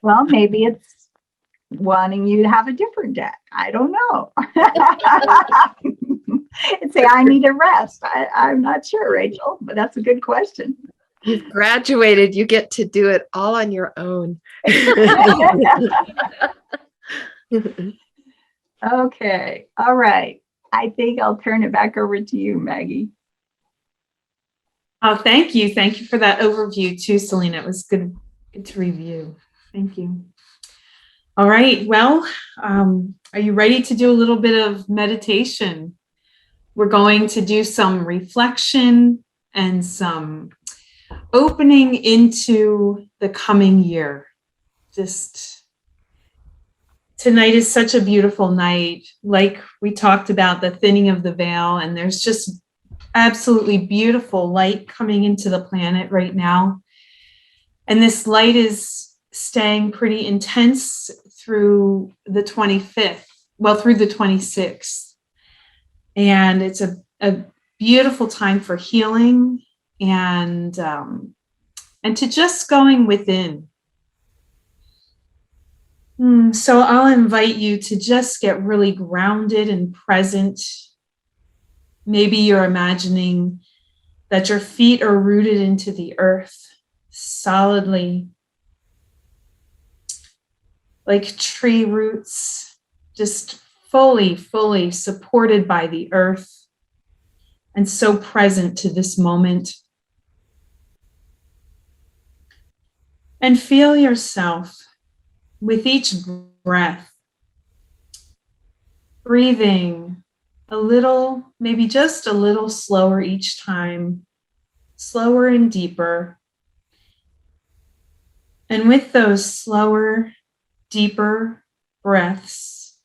Well, maybe it's wanting you to have a different deck. I don't know. And say, I need a rest. I'm not sure, Rachel, but that's a good question. You've graduated. You get to do it all on your own. Okay. All right. I think I'll turn it back over to you, Maggie. Oh, thank you. Thank you for that overview too, Selena. It was good to review. Thank you. All right. Well, are you ready to do a little bit of meditation? We're going to do some reflection and some opening into the coming year. Just tonight is such a beautiful night. Like we talked about the thinning of the veil, and there's just absolutely beautiful light coming into the planet right now. And this light is staying pretty intense through the 25th, well, through the 26th. And it's a beautiful time for healing and to just going within. So I'll invite you to just get really grounded and present. Maybe you're imagining that your feet are rooted into the earth solidly, like tree roots, just fully supported by the earth and so present to this moment. And feel yourself with each breath, breathing a little, maybe just a little slower each time, slower and deeper. And with those slower, deeper breaths,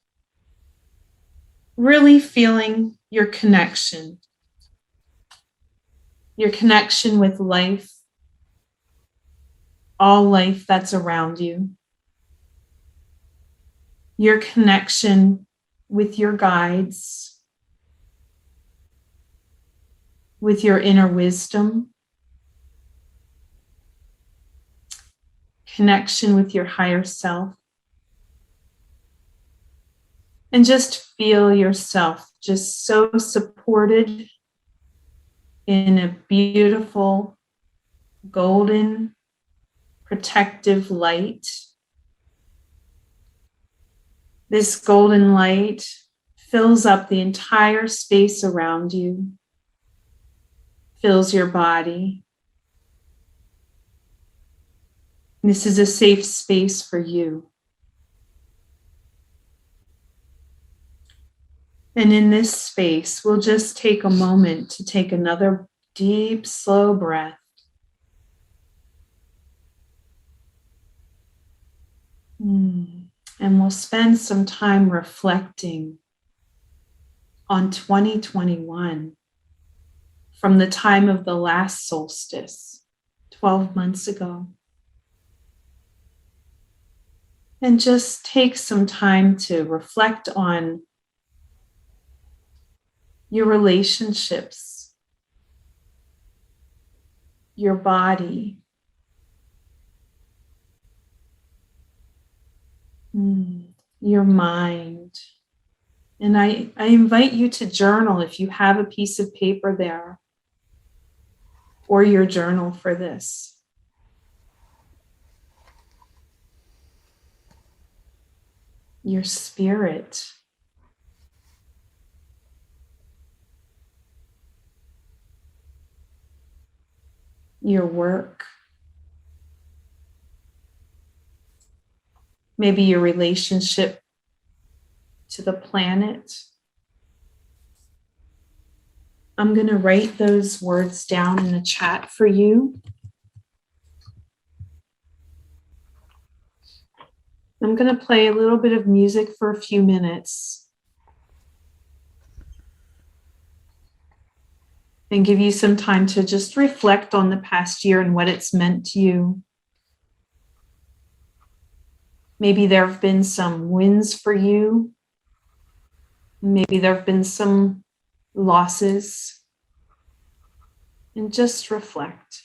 really feeling your connection with life, all life that's around you, your connection with your guides, with your inner wisdom, connection with your higher self. And just feel yourself just so supported in a beautiful, golden, protective light. This golden light fills up the entire space around you, fills your body. This is a safe space for you. And in this space, we'll just take a moment to take another deep, slow breath. And we'll spend some time reflecting on 2021 from the time of the last solstice, 12 months ago. And just take some time to reflect on your relationships, your body, your mind. And I invite you to journal if you have a piece of paper there or your journal for this. Your spirit. Your work. Maybe your relationship to the planet. I'm going to write those words down in the chat for you. I'm going to play a little bit of music for a few minutes and give you some time to just reflect on the past year and what it's meant to you. Maybe there have been some wins for you. Maybe there have been some losses. And just reflect.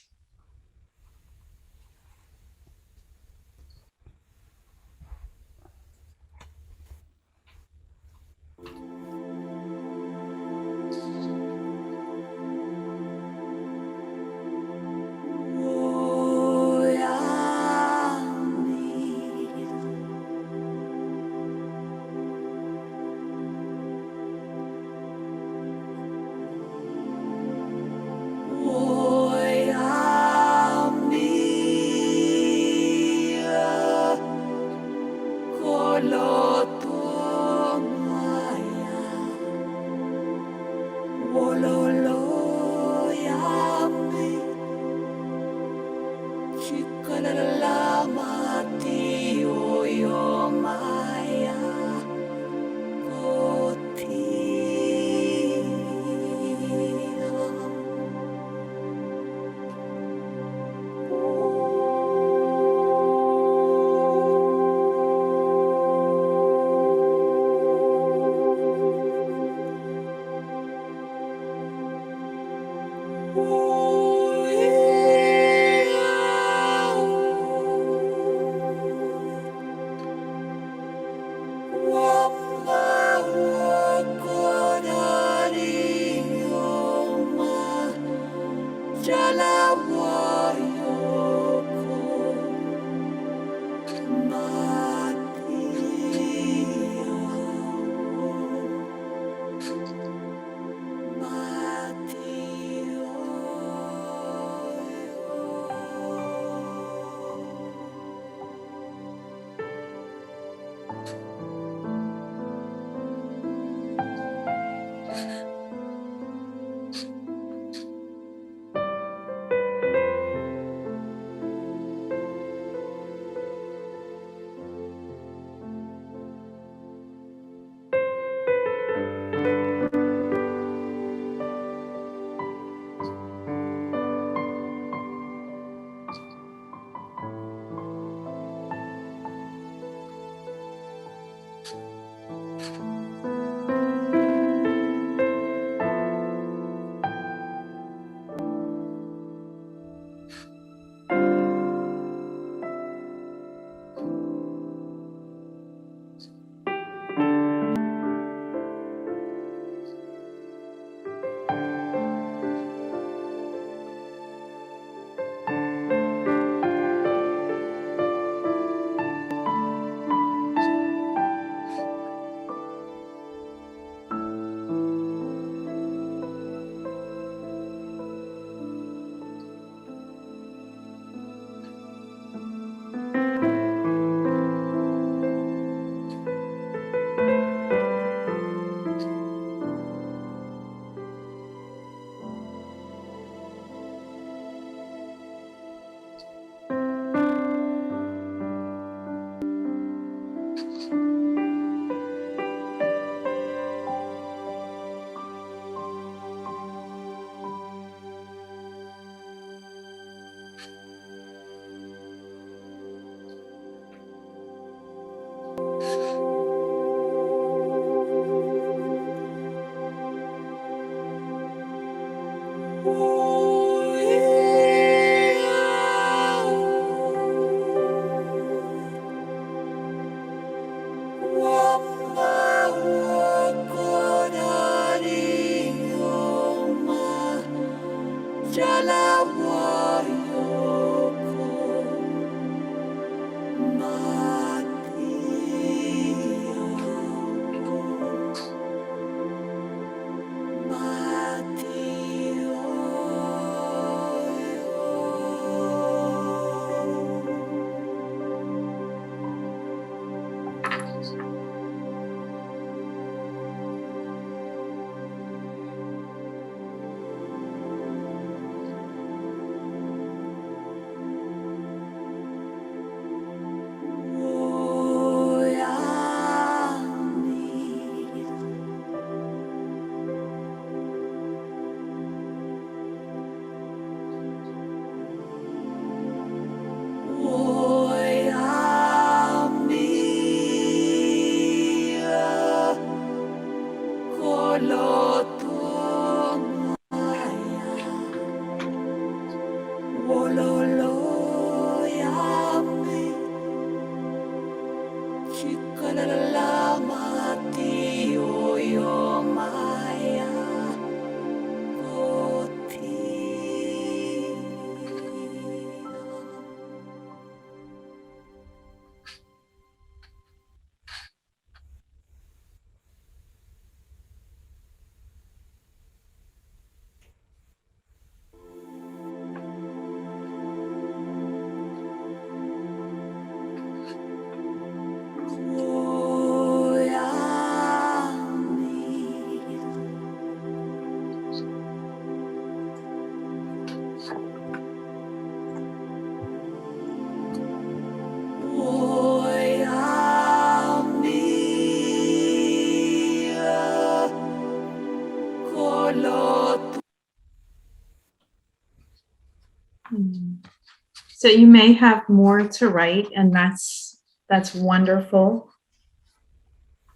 So you may have more to write, and that's wonderful.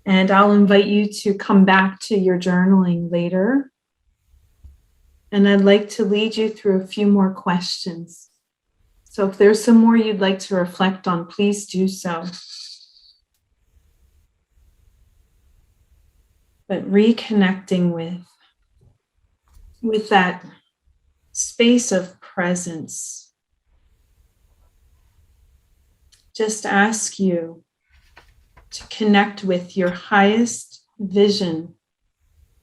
And I'll invite you to come back to your journaling later. And I'd like to lead you through a few more questions. So if there's some more you'd like to reflect on, please do so. But reconnecting with that space of presence. Just ask you to connect with your highest vision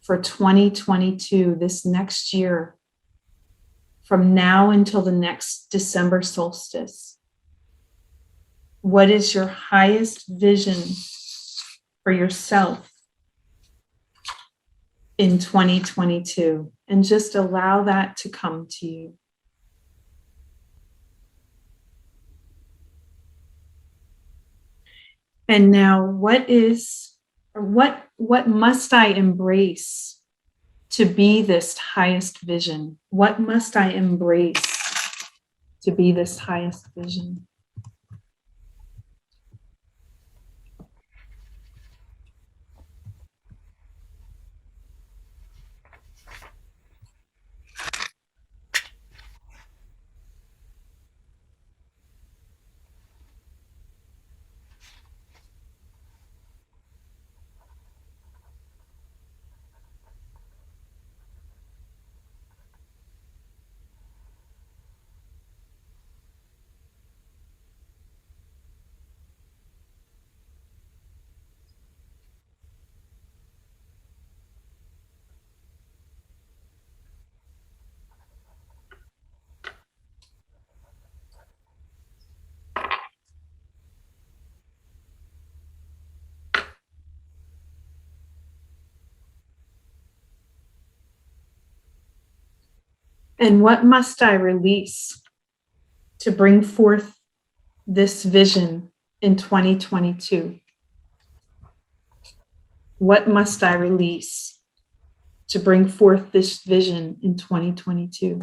for 2022, this next year, from now until the next December solstice. What is your highest vision for yourself in 2022? And just allow that to come to you. And now, what must I embrace to be this highest vision? What must I embrace to be this highest vision? And what must I release to bring forth this vision in 2022? What must I release to bring forth this vision in 2022?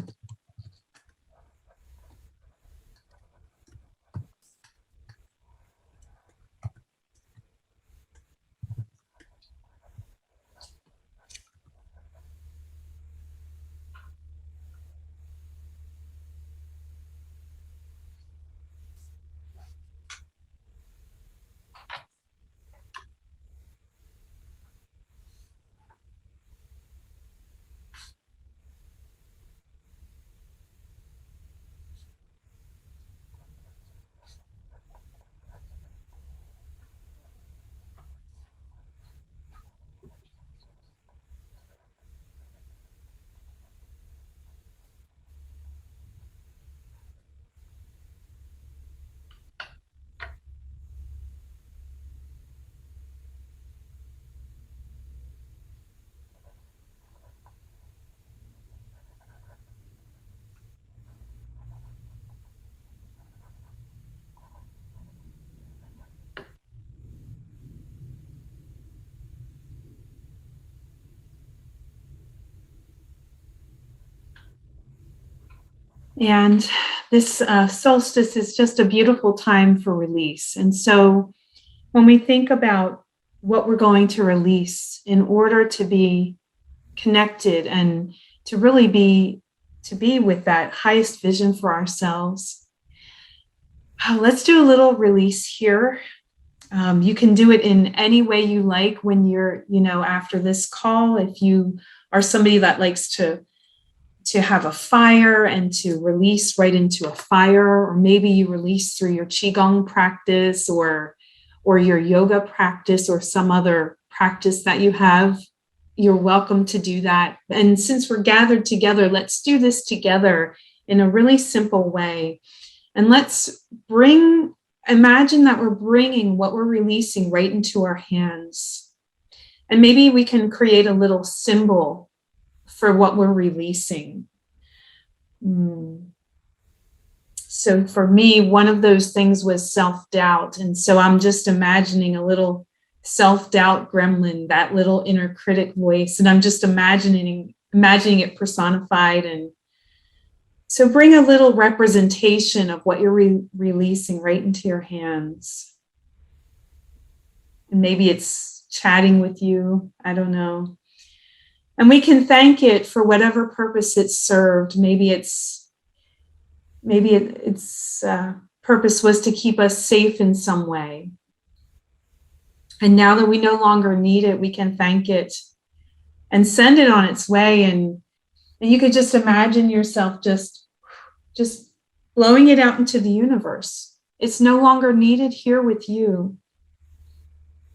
And this solstice is just a beautiful time for release. And so when we think about what we're going to release in order to be connected and to really be with that highest vision for ourselves, let's do a little release here. You can do it in any way you like when you're, after this call. If you are somebody that likes to have a fire and to release right into a fire, or maybe you release through your qigong practice or your yoga practice or some other practice that you have, you're welcome to do that. And since we're gathered together, let's do this together in a really simple way. And let's imagine that we're bringing what we're releasing right into our hands. And maybe we can create a little symbol for what we're releasing. So for me, one of those things was self-doubt. And so I'm just imagining a little self-doubt gremlin, that little inner critic voice. And I'm just imagining it personified. And so bring a little representation of what you're releasing right into your hands. And maybe it's chatting with you. I don't know. And we can thank it for whatever purpose it served. Maybe its purpose was to keep us safe in some way. And now that we no longer need it, we can thank it and send it on its way. And you could just imagine yourself just blowing it out into the universe. It's no longer needed here with you.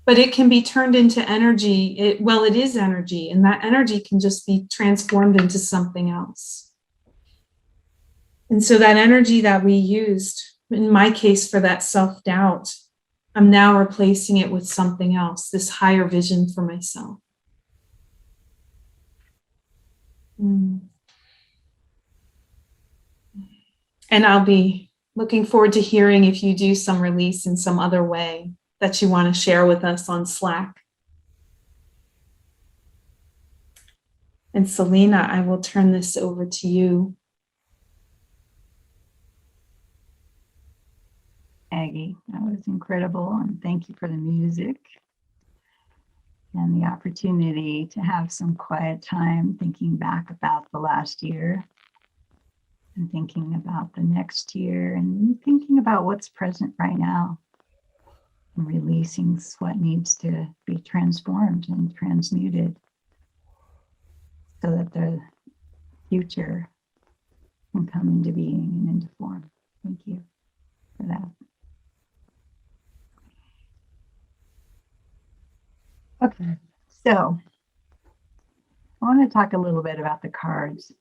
But it can be turned into energy. It is energy, and that energy can just be transformed into something else. And so that energy that we used, in my case, for that self-doubt, I'm now replacing it with something else, this higher vision for myself. And I'll be looking forward to hearing if you do some release in some other way that you want to share with us on Slack. And Selena, I will turn this over to you. Aggie, that was incredible. And thank you for the music and the opportunity to have some quiet time thinking back about the last year and thinking about the next year and thinking about what's present right now. And releasing what needs to be transformed and transmuted so that the future can come into being and into form. Thank you for that. Okay, so I want to talk a little bit about the cards.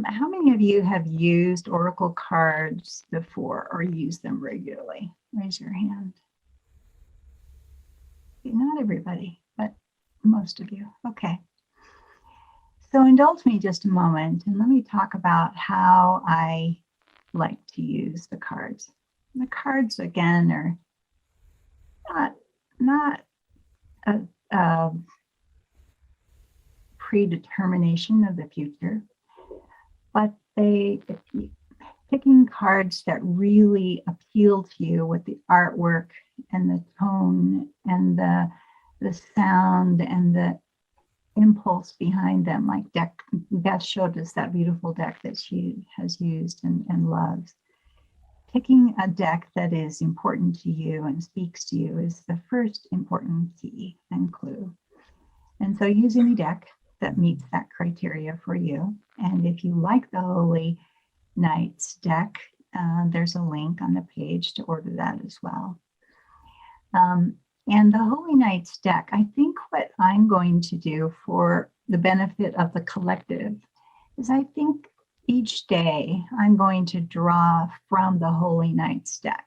How many of you have used Oracle cards before or use them regularly? Raise your hand. Not everybody, but most of you. Okay. So indulge me just a moment and let me talk about how I like to use the cards. The cards, again, are not a predetermination of the future, but picking cards that really appeal to you with the artwork and the tone and the sound and the impulse behind them, like Beth showed us that beautiful deck that she has used and loves. Picking a deck that is important to you and speaks to you is the first important key and clue. And so using a deck that meets that criteria for you. And if you like the Holy Knights deck, there's a link on the page to order that as well. And the Holy Knights deck, I think what I'm going to do for the benefit of the collective is I think each day I'm going to draw from the Holy Knights deck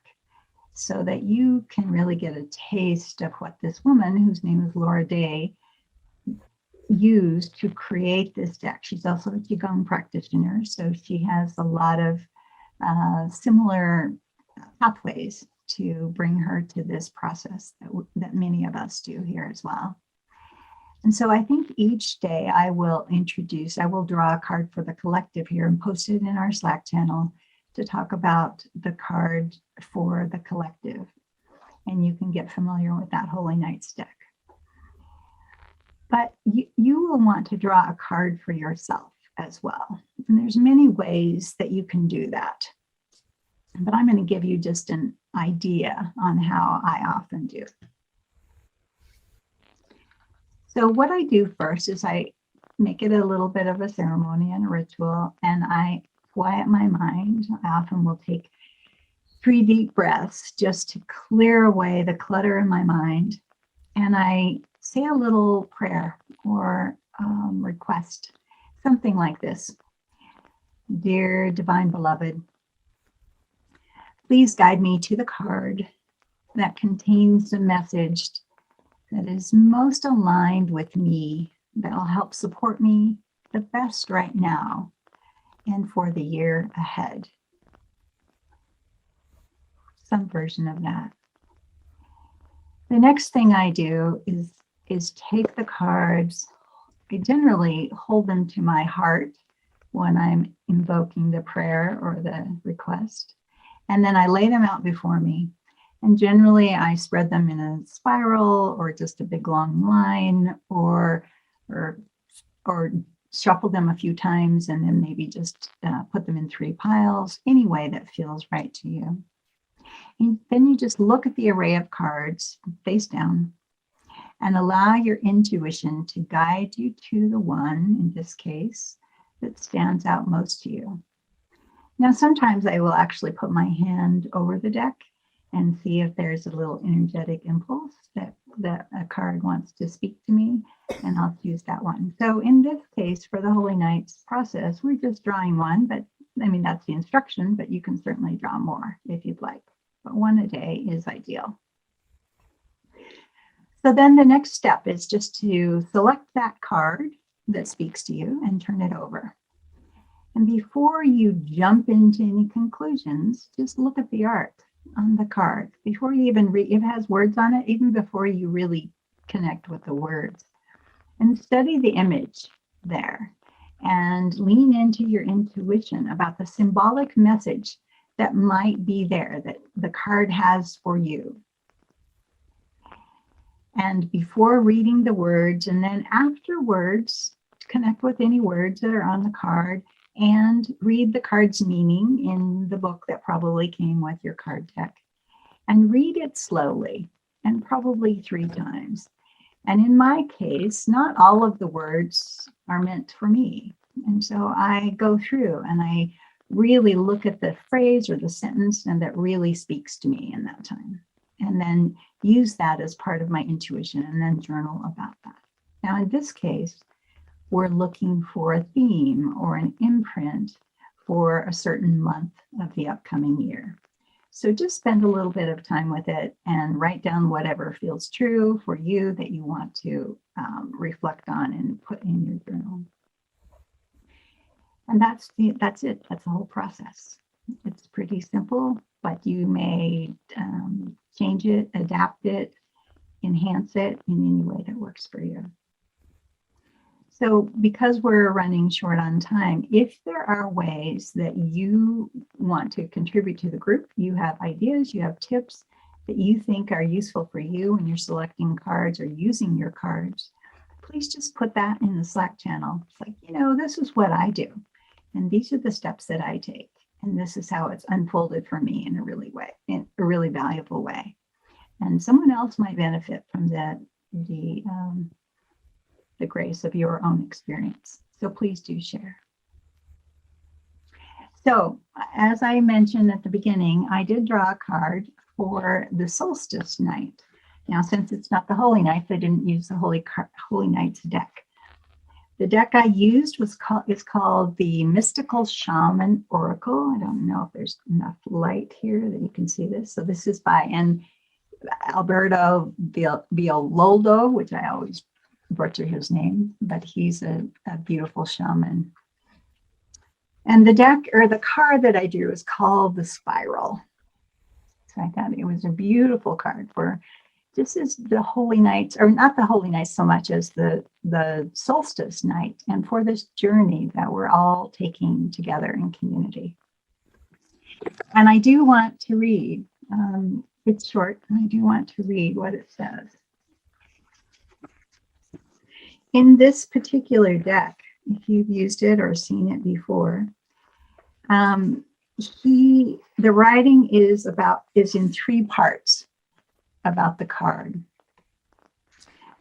so that you can really get a taste of what this woman, whose name is Laura Day, used to create this deck. She's also a Qigong practitioner, so she has a lot of similar pathways to bring her to this process that many of us do here as well. And so I think each day I will draw a card for the collective here and post it in our Slack channel to talk about the card for the collective. And you can get familiar with that Holy Knights deck. But you will want to draw a card for yourself as well. And there's many ways that you can do that. But I'm going to give you just an idea on how I often do. So what I do first is I make it a little bit of a ceremony and a ritual, and I quiet my mind. I often will take 3 deep breaths just to clear away the clutter in my mind. And I say a little prayer or request, something like this. Dear Divine Beloved, please guide me to the card that contains the message that is most aligned with me, that will help support me the best right now and for the year ahead. Some version of that. The next thing I do is take the cards. I generally hold them to my heart when I'm invoking the prayer or the request. And then I lay them out before me. And generally I spread them in a spiral or just a big long line or shuffle them a few times and then maybe just put them in 3 piles, any way that feels right to you. And then you just look at the array of cards face down and allow your intuition to guide you to the one, in this case, that stands out most to you. Now, sometimes I will actually put my hand over the deck and see if there's a little energetic impulse that a card wants to speak to me, and I'll choose that one. So in this case, for the Holy Knights process, we're just drawing one, but I mean, that's the instruction, but you can certainly draw more if you'd like. But 1 a day is ideal. So then the next step is just to select that card that speaks to you and turn it over. And before you jump into any conclusions, just look at the art on the card. Before you even read, if it has words on it, even before you really connect with the words. And study the image there and lean into your intuition about the symbolic message that might be there, that the card has for you. And before reading the words, and then afterwards, connect with any words that are on the card and read the card's meaning in the book that probably came with your card deck. And read it slowly and probably 3 times. And in my case, not all of the words are meant for me. And so I go through and I really look at the phrase or the sentence and that really speaks to me in that time. And then use that as part of my intuition and then journal about that. Now, in this case, we're looking for a theme or an imprint for a certain month of the upcoming year. So just spend a little bit of time with it and write down whatever feels true for you that you want to reflect on and put in your journal. And that's it. That's the whole process. It's pretty simple, but you may change it, adapt it, enhance it in any way that works for you. So because we're running short on time, if there are ways that you want to contribute to the group, you have ideas, you have tips that you think are useful for you when you're selecting cards or using your cards, please just put that in the Slack channel. It's like, this is what I do. And these are the steps that I take. And this is how it's unfolded for me in a really valuable way. And someone else might benefit from the grace of your own experience. So please do share. So as I mentioned at the beginning, I did draw a card for the Solstice night. Now, since it's not the Holy Knights, I didn't use the Holy Knights deck. The deck I used is called the Mystical Shaman Oracle. I don't know if there's enough light here that you can see this. So this is by Alberto Villoldo, which I always butcher his name, but he's a beautiful shaman. And the deck or the card that I drew is called the Spiral. So I thought it was a beautiful card for This is the holy nights, or not the holy nights so much as the solstice night, and for this journey that we're all taking together in community. And I do want to read, it's short, and I do want to read what it says. In this particular deck, if you've used it or seen it before, the writing is in 3 parts about the card.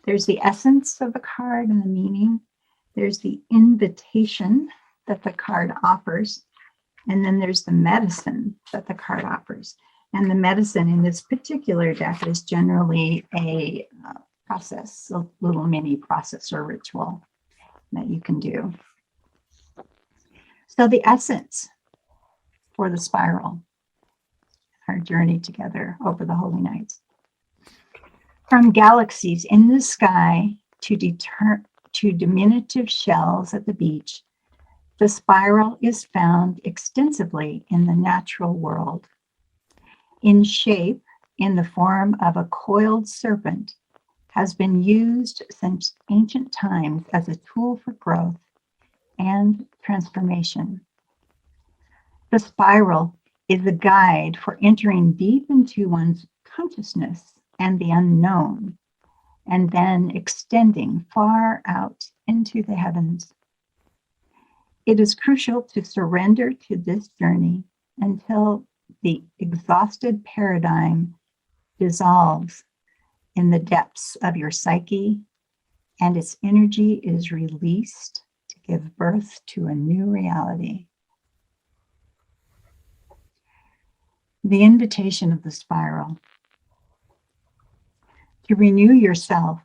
There's the essence of the card and the meaning. There's the invitation that the card offers. And then there's the medicine that the card offers. And the medicine in this particular deck is generally a process, a little mini process or ritual that you can do. So the essence for the spiral, our journey together over the holy nights. From galaxies in the sky to diminutive shells at the beach, the spiral is found extensively in the natural world. In shape, in the form of a coiled serpent, has been used since ancient times as a tool for growth and transformation. The spiral is a guide for entering deep into one's consciousness and the unknown, and then extending far out into the heavens. It is crucial to surrender to this journey until the exhausted paradigm dissolves in the depths of your psyche and its energy is released to give birth to a new reality. The invitation of the spiral. To renew yourself,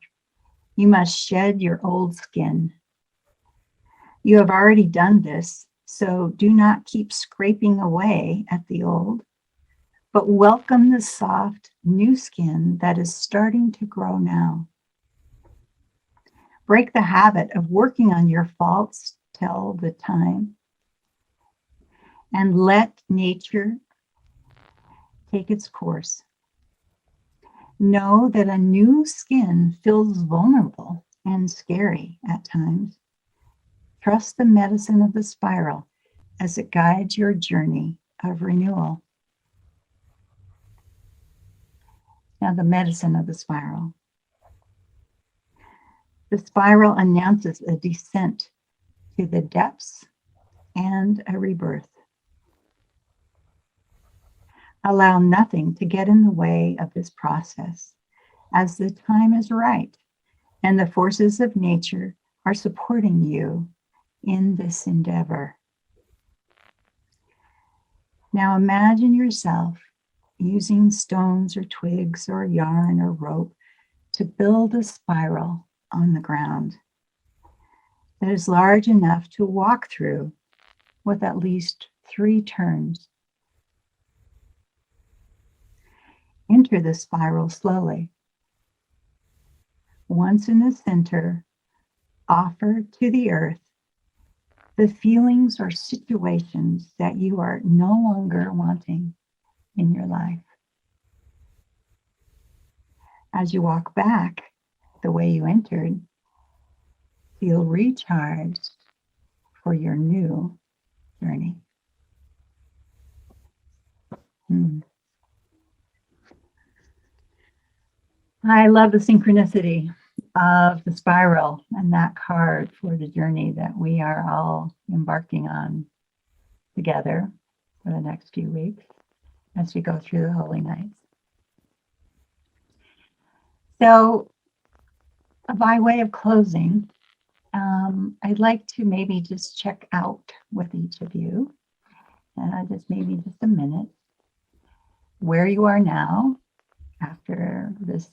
you must shed your old skin. You have already done this, so do not keep scraping away at the old, but welcome the soft new skin that is starting to grow now. Break the habit of working on your faults till the time, and let nature take its course. Know that a new skin feels vulnerable and scary at times. Trust the medicine of the spiral as it guides your journey of renewal. Now, the medicine of the spiral. The spiral announces a descent to the depths and a rebirth. Allow nothing to get in the way of this process, as the time is right and the forces of nature are supporting you in this endeavor. Now imagine yourself using stones or twigs or yarn or rope to build a spiral on the ground that is large enough to walk through with at least 3 turns. Enter the spiral slowly. Once in the center, offer to the earth the feelings or situations that you are no longer wanting in your life. As you walk back the way you entered, feel recharged for your new journey. I love the synchronicity of the spiral and that card for the journey that we are all embarking on together for the next few weeks as we go through the holy nights. So, by way of closing, I'd like to maybe just check out with each of you, just a minute, where you are now after this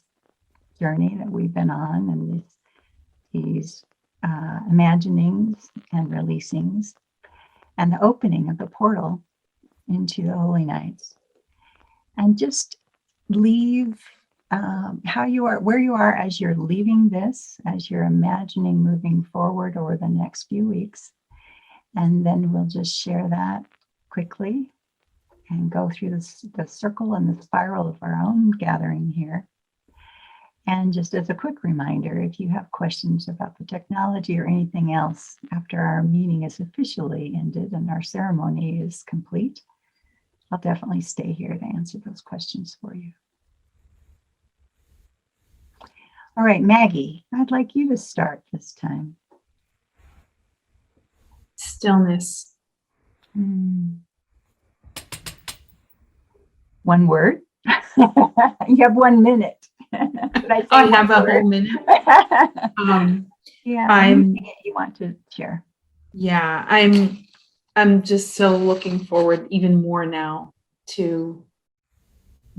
journey that we've been on, and these imaginings and releasings, and the opening of the portal into the holy nights, and just leave how you are, where you are as you're leaving this, as you're imagining moving forward over the next few weeks, and then we'll just share that quickly and go through the circle and the spiral of our own gathering here. And just as a quick reminder, if you have questions about the technology or anything else after our meeting is officially ended and our ceremony is complete, I'll definitely stay here to answer those questions for you. All right, Maggie, I'd like you to start this time. Stillness. One word. You have 1 minute. I have a whole minute. Yeah, I'm. You want to share? Yeah, I'm just so looking forward even more now to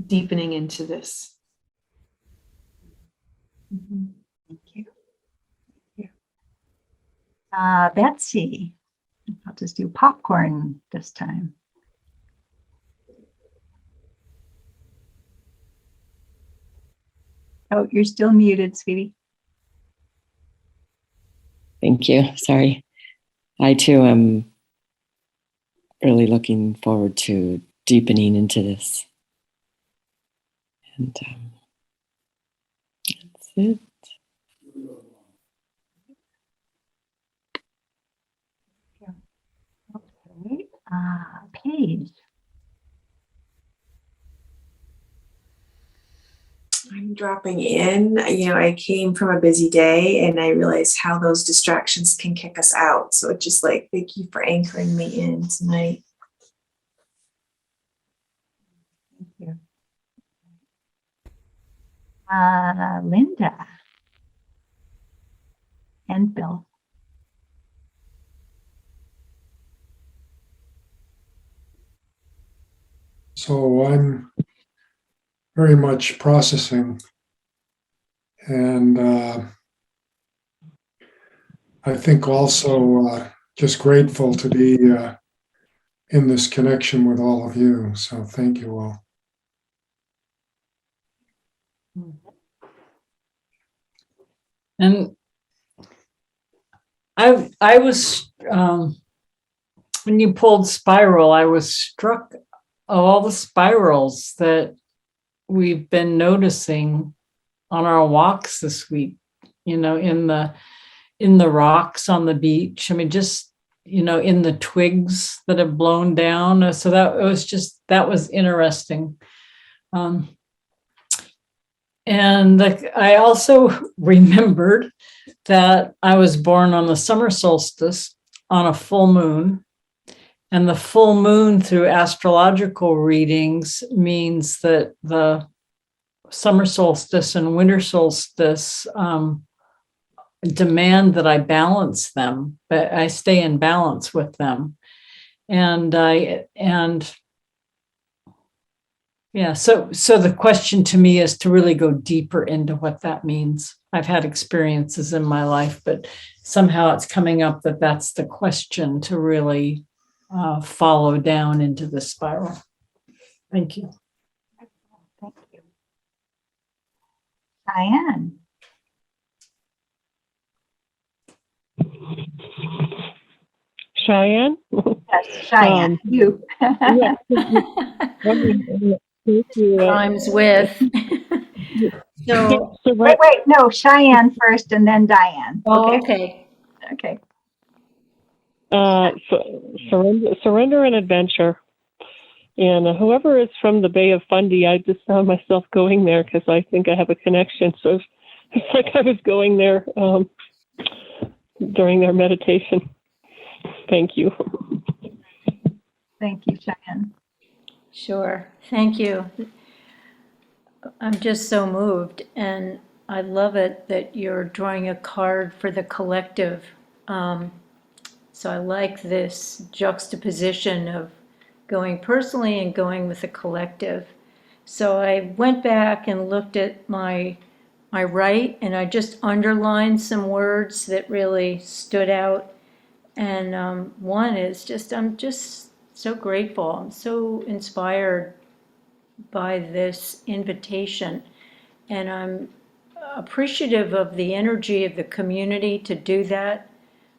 deepening into this. Thank you. Betsy, I'll just do popcorn this time. Oh, you're still muted, sweetie. Thank you. Sorry. I too am really looking forward to deepening into this. And that's it. Okay. Paige. I'm dropping in. I came from a busy day and I realized how those distractions can kick us out. So it's just like, thank you for anchoring me in tonight. Thank you. Linda and Bill. So I'm very much processing, and I think also just grateful to be in this connection with all of you. So thank you all. And I was when you pulled spiral, I was struck of all the spirals that we've been noticing on our walks this week, in the rocks on the beach. I mean, just, in the twigs that have blown down. So that was interesting. And I also remembered that I was born on the summer solstice on a full moon. And the full moon through astrological readings means that the summer solstice and winter solstice demand that I balance them, but I stay in balance with them. So the question to me is to really go deeper into what that means. I've had experiences in my life, but somehow it's coming up that that's the question to really follow down into the spiral. Thank you. Thank you. Diane. Cheyenne? Yes, Cheyenne. You. Yeah. Rhymes with. So wait, no, Cheyenne first and then Diane. Oh, Okay. okay. Surrender and adventure. And whoever is from the Bay of Fundy, I just found myself going there because I think I have a connection. So it's like I was going there during their meditation. Thank you. Thank you, Cheyenne. Sure. Thank you. I'm just so moved, and I love it that you're drawing a card for the collective. So I like this juxtaposition of going personally and going with the collective. So I went back and looked at my right, and I just underlined some words that really stood out. And one is I'm just so grateful. I'm so inspired by this invitation. And I'm appreciative of the energy of the community to do that.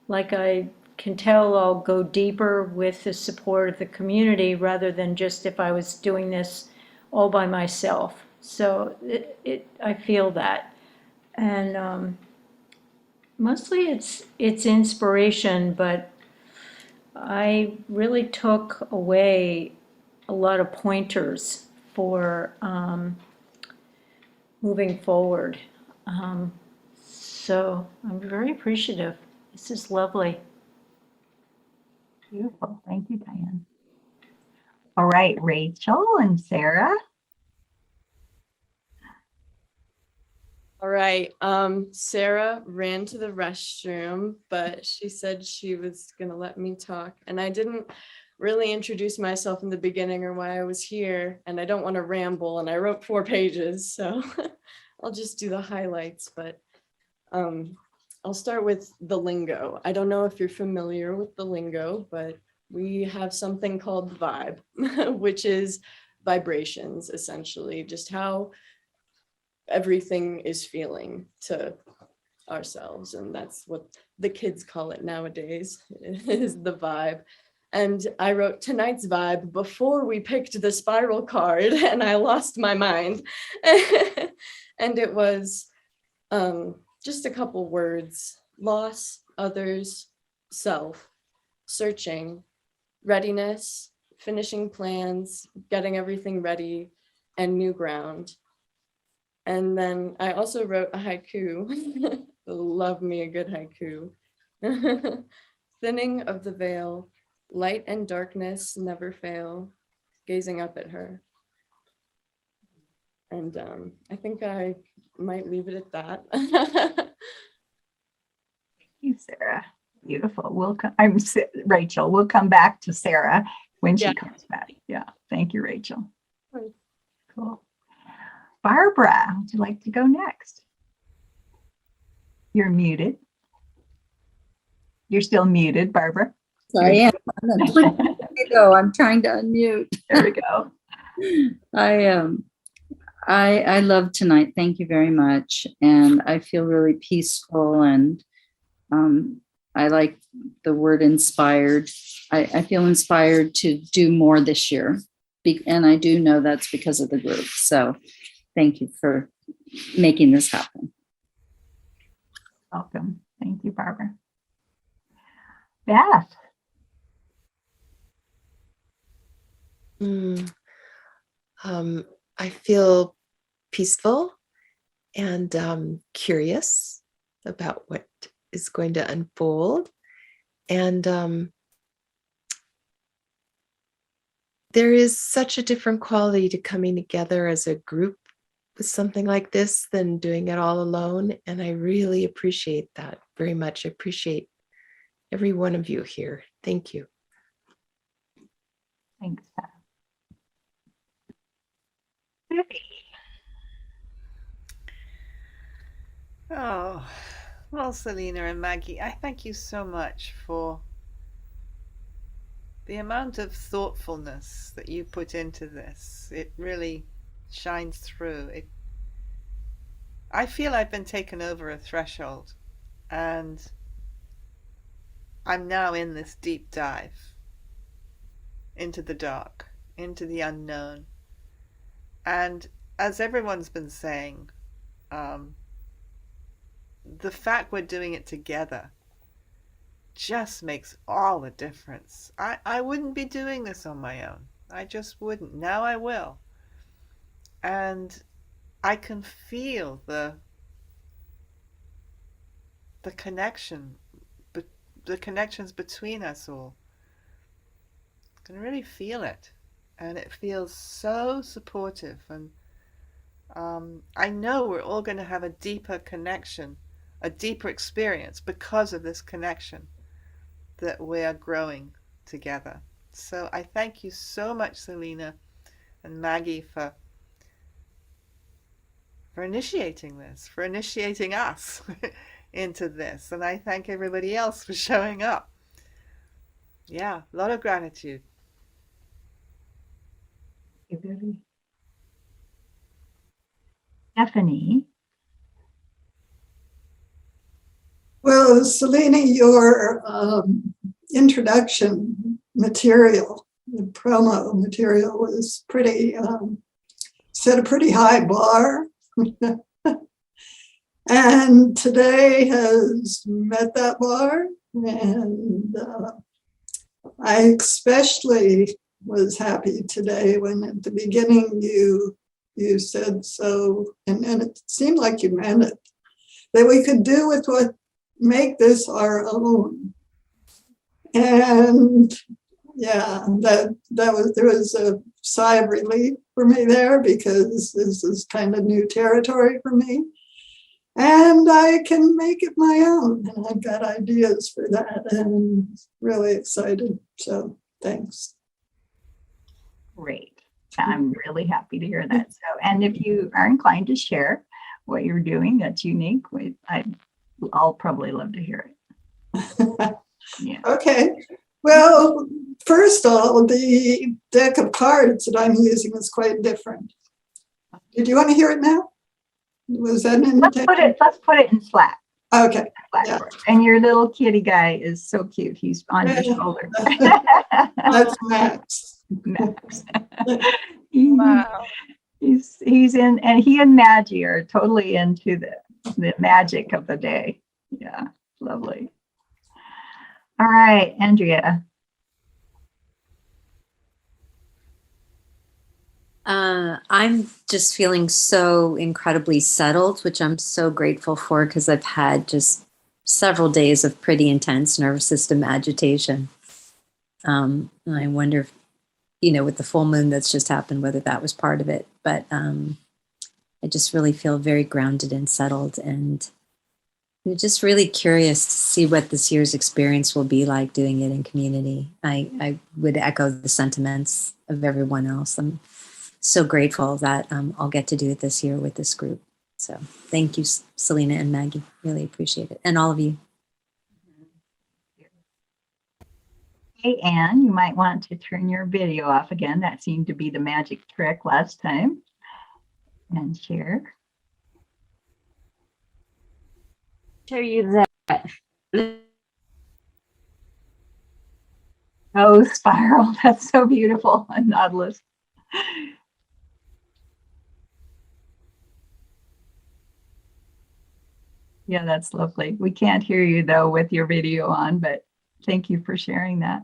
Like I can tell I'll go deeper with the support of the community rather than just if I was doing this all by myself. So I feel that. And mostly it's inspiration, but I really took away a lot of pointers for moving forward. So I'm very appreciative. This is lovely. Beautiful. Thank you, Diane. All right, Rachel and Sarah. All right. Sarah ran to the restroom, but she said she was gonna let me talk. And I didn't really introduce myself in the beginning or why I was here. And I don't want to ramble. And I wrote 4 pages, so I'll just do the highlights. But I'll start with the lingo. I don't know if you're familiar with the lingo, but we have something called vibe, which is vibrations, essentially, just how everything is feeling to ourselves. And that's what the kids call it nowadays, is the vibe. And I wrote tonight's vibe before we picked the spiral card, and I lost my mind. And it was just a couple words: loss, others, self, searching, readiness, finishing plans, getting everything ready, and new ground. And then I also wrote a haiku. Love me a good haiku. Thinning of the veil, light and darkness never fail, gazing up at her. And I think I might leave it at that. Thank you, Sarah. Beautiful. Rachel. We'll come back to Sarah when she comes back. Yeah. Thank you, Rachel. Right. Cool. Barbara, would you like to go next? You're muted. You're still muted, Barbara. I am. I'm trying to unmute. There we go. I love tonight. Thank you very much. And I feel really peaceful, and I like the word inspired. I feel inspired to do more this year. And I do know that's because of the group. So thank you for making this happen. Welcome. Thank you, Barbara. Beth. I feel peaceful and curious about what is going to unfold. And there is such a different quality to coming together as a group with something like this than doing it all alone. And I really appreciate that very much. I appreciate every one of you here. Thank you. Thanks, Beth. Oh, well, Selena and Maggie, I thank you so much for the amount of thoughtfulness that you put into this. It really shines through. I feel I've been taken over a threshold, and I'm now in this deep dive into the dark, into the unknown. And as everyone's been saying, the fact we're doing it together just makes all the difference. I wouldn't be doing this on my own. I just wouldn't. Now I will. And I can feel the connection, the connections between us all. I can really feel it. And it feels so supportive. And I know we're all going to have a deeper connection, a deeper experience because of this connection that we are growing together. So I thank you so much, Selena and Maggie, for initiating this, for initiating us into this. And I thank everybody else for showing up. Yeah, a lot of gratitude. Thank you, Vivi. Stephanie. Well, Selena, your introduction material, the promo material was pretty, set a pretty high bar. And today has met that bar. And I especially was happy today when at the beginning you said so, and it seemed like you meant it, that we could do with what make this our own. And yeah, that was, there was a sigh of relief for me there, because this is kind of new territory for me. And I can make it my own. And I've got ideas for that, and really excited. So thanks. Great. I'm really happy to hear that. So, and if you are inclined to share what you're doing that's unique, I'll probably love to hear it. Yeah. Okay. Well, first of all, the deck of cards that I'm using is quite different. Did you want to hear it now? Was that an invitation? Let's put it in Slack. Okay. Yeah. And your little kitty guy is so cute. He's on your shoulder. That's Max. Max. Wow. He's in, and he and Maggie are totally into the magic of the day. Yeah, lovely. All right, Andrea. I'm just feeling so incredibly settled, which I'm so grateful for, because I've had just several days of pretty intense nervous system agitation. And I wonder if, with the full moon that's just happened, whether that was part of it. But I just really feel very grounded and settled, and I'm just really curious to see what this year's experience will be like doing it in community. I would echo the sentiments of everyone else. I'm so grateful that I'll get to do it this year with this group. So thank you, Selena and Maggie. Really appreciate it. And all of you. Hey, Anne, you might want to turn your video off again. That seemed to be the magic trick last time. And share. Show you that. Oh, spiral. That's so beautiful. A nautilus. Yeah, that's lovely. We can't hear you though with your video on, but thank you for sharing that.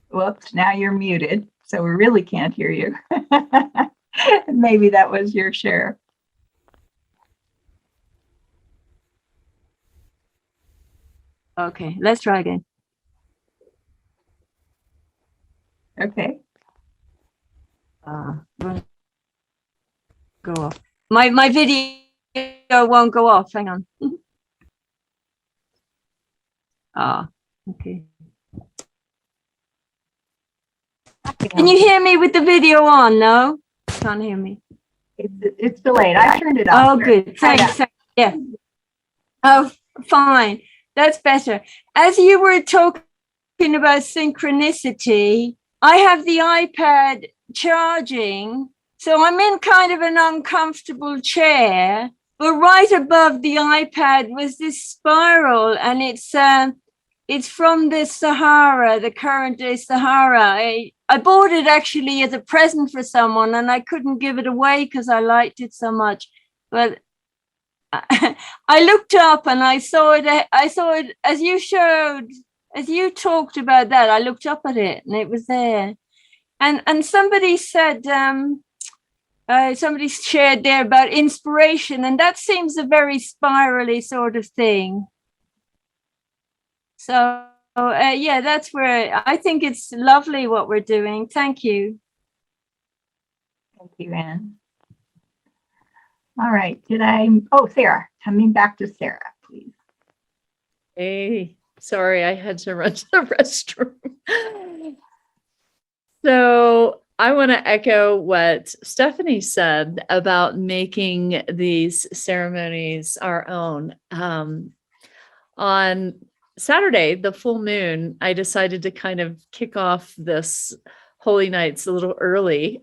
Whoops, now you're muted, so we really can't hear you. Maybe that was your share. Okay, let's try again. Okay. Go off. My video won't go off. Hang on. Okay. Can you hear me with the video on? No, can't hear me. It's delayed. I turned it off. Oh, good. Thanks. Yeah. Oh, fine. That's better. As you were talking about synchronicity, I have the iPad charging, so I'm in kind of an uncomfortable chair, but right above the iPad was this spiral, and it's from the Sahara, the current day Sahara. I bought it actually as a present for someone, and I couldn't give it away because I liked it so much. But I looked up and I saw it as you showed, as you talked about that. I looked up at it and it was there. And somebody said, somebody shared there about inspiration, and that seems a very spirally sort of thing. So yeah, that's where I think it's lovely what we're doing. Thank you. Thank you, Anne. All right, Sarah, coming back to Sarah, please. Hey, sorry, I had to run to the restroom. So I want to echo what Stephanie said about making these ceremonies our own. On Saturday, the full moon, I decided to kind of kick off this Holy Nights a little early.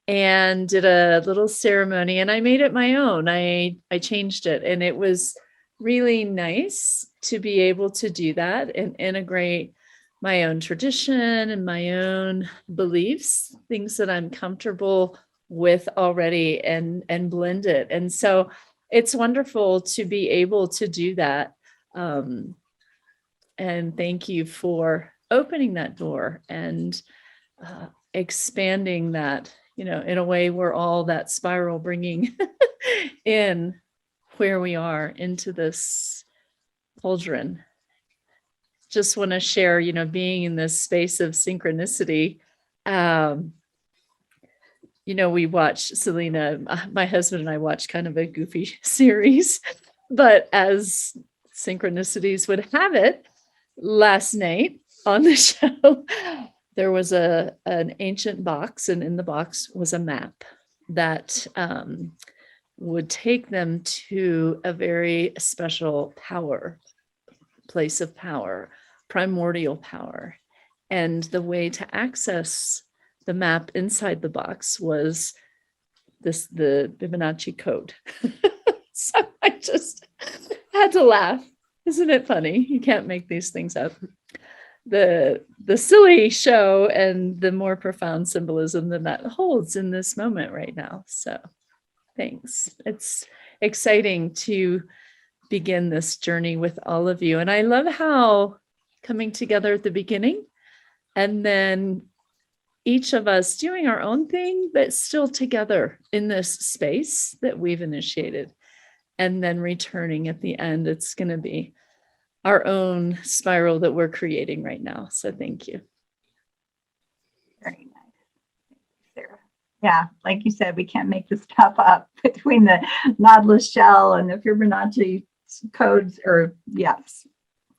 And did a little ceremony, and I made it my own. I changed it, and it was really nice to be able to do that and integrate my own tradition and my own beliefs, things that I'm comfortable with already, and blend it. And so it's wonderful to be able to do that. And thank you for opening that door and expanding that, in a way we're all that spiral, bringing in where we are into this cauldron. Just want to share, being in this space of synchronicity. We watch, Selena, my husband and I watch kind of a goofy series, but as synchronicities would have it, last night on the show, there was an ancient box, and in the box was a map that would take them to a very special place of power, primordial power. And the way to access the map inside the box was the Fibonacci code. So I just had to laugh. Isn't it funny? You can't make these things up. The silly show and the more profound symbolism that holds in this moment right now. So thanks. It's exciting to begin this journey with all of you. And I love how coming together at the beginning and then each of us doing our own thing, but still together in this space that we've initiated, and then returning at the end. It's going to be our own spiral that we're creating right now. So thank you. Very nice, Sarah. Yeah, like you said, we can't make this stuff up between the Nautilus shell and the Fibonacci codes, or yes,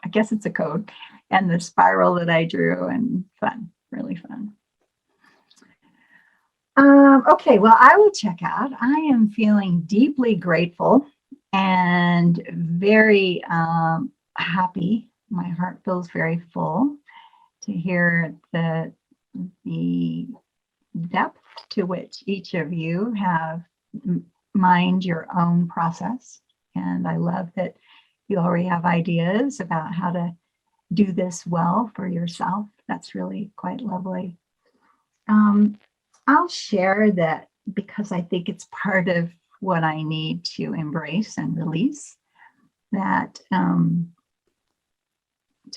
I guess it's a code, and the spiral that I drew, and fun, really fun. Okay, well, I will check out. I am feeling deeply grateful and very happy. My heart feels very full to hear the depth to which each of you have mined your own process. And I love that you already have ideas about how to do this well for yourself. That's really quite lovely. I'll share that because I think it's part of what I need to embrace and release, that to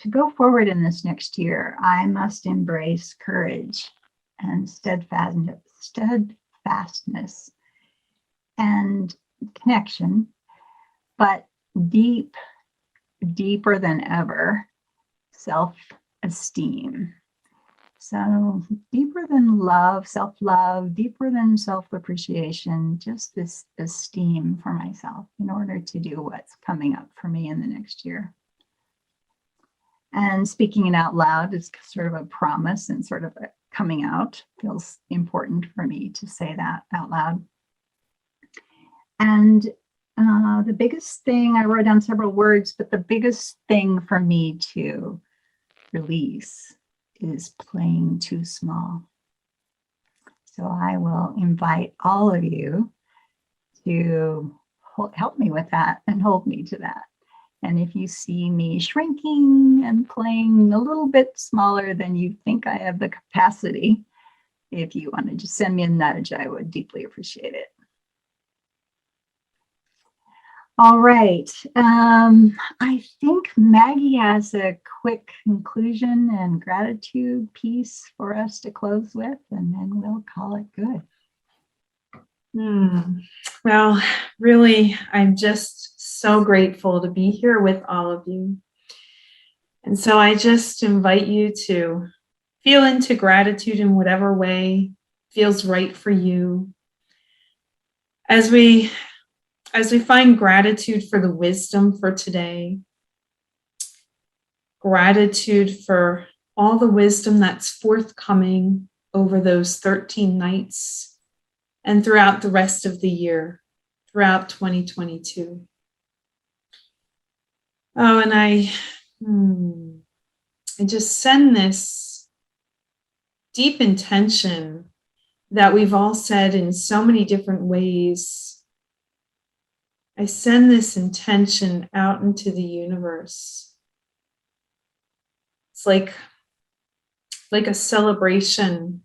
go forward in this next year, I must embrace courage and steadfastness and connection, but deeper than ever, self-esteem. So deeper than love, self-love, deeper than self-appreciation, just this esteem for myself in order to do what's coming up for me in the next year. And speaking it out loud is sort of a promise and sort of a coming out. Feels important for me to say that out loud. And the biggest thing, I wrote down several words, but the biggest thing for me to release is playing too small. So I will invite all of you to help me with that and hold me to that. And if you see me shrinking and playing a little bit smaller than you think I have the capacity, if you want to just send me a nudge, I would deeply appreciate it. All right. I think Maggie has a quick conclusion and gratitude piece for us to close with, and then we'll call it good. Well, really, I'm just so grateful to be here with all of you. And so I just invite you to feel into gratitude in whatever way feels right for you. As we find gratitude for the wisdom for today, gratitude for all the wisdom that's forthcoming over those 13 nights and throughout the rest of the year, throughout 2022. Oh, and I just send this deep intention that we've all said in so many different ways, I send this intention out into the universe. It's like a celebration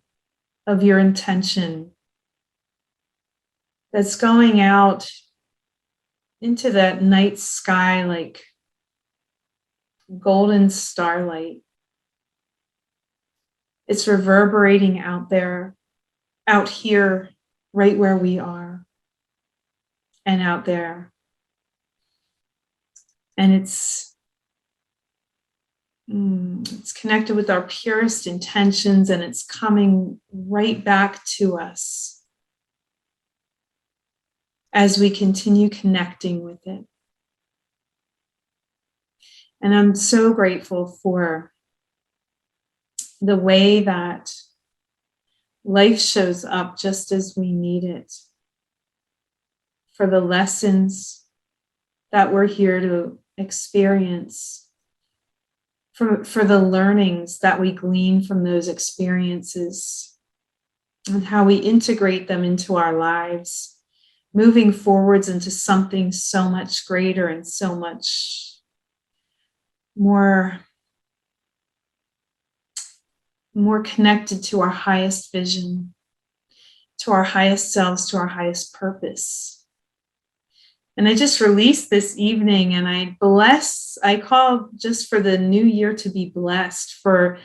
of your intention that's going out into that night sky like golden starlight. It's reverberating out there, out here, right where we are, and out there. And it's connected with our purest intentions, and it's coming right back to us as we continue connecting with it. And I'm so grateful for the way that life shows up just as we need it, for the lessons that we're here to experience, for the learnings that we glean from those experiences, and how we integrate them into our lives, moving forwards into something so much greater and so much more connected to our highest vision, to our highest selves, to our highest purpose. And I just released this evening, and I call just for the new year to be blessed, for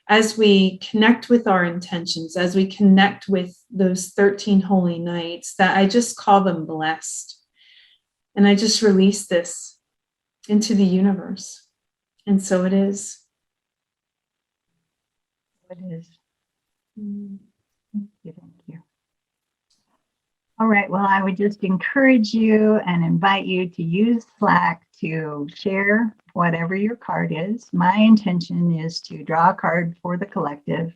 as we connect with our intentions, as we connect with those 13 holy nights, that I just call them blessed. And I just release this into the universe. And so it is. It is. Thank you. All right, well, I would just encourage you and invite you to use Slack to share whatever your card is. My intention is to draw a card for the collective,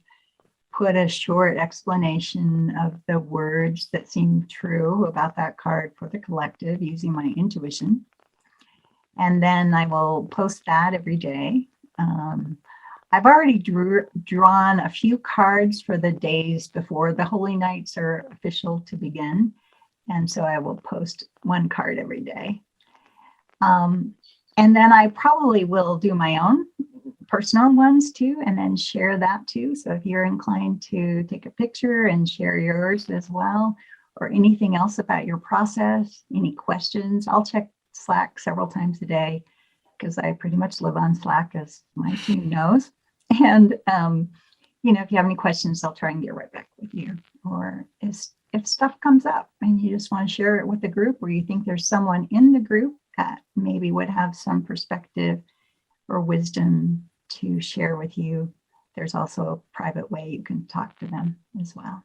put a short explanation of the words that seem true about that card for the collective using my intuition. And then I will post that every day. I've already drawn a few cards for the days before the Holy Nights are official to begin. And so I will post one card every day. And then I probably will do my own personal ones too, and then share that too. So if you're inclined to take a picture and share yours as well, or anything else about your process, any questions, I'll check Slack several times a day because I pretty much live on Slack, as my team knows. And, if you have any questions, I'll try and get right back with you. Or if stuff comes up and you just want to share it with the group, or you think there's someone in the group that maybe would have some perspective or wisdom to share with you, there's also a private way you can talk to them as well.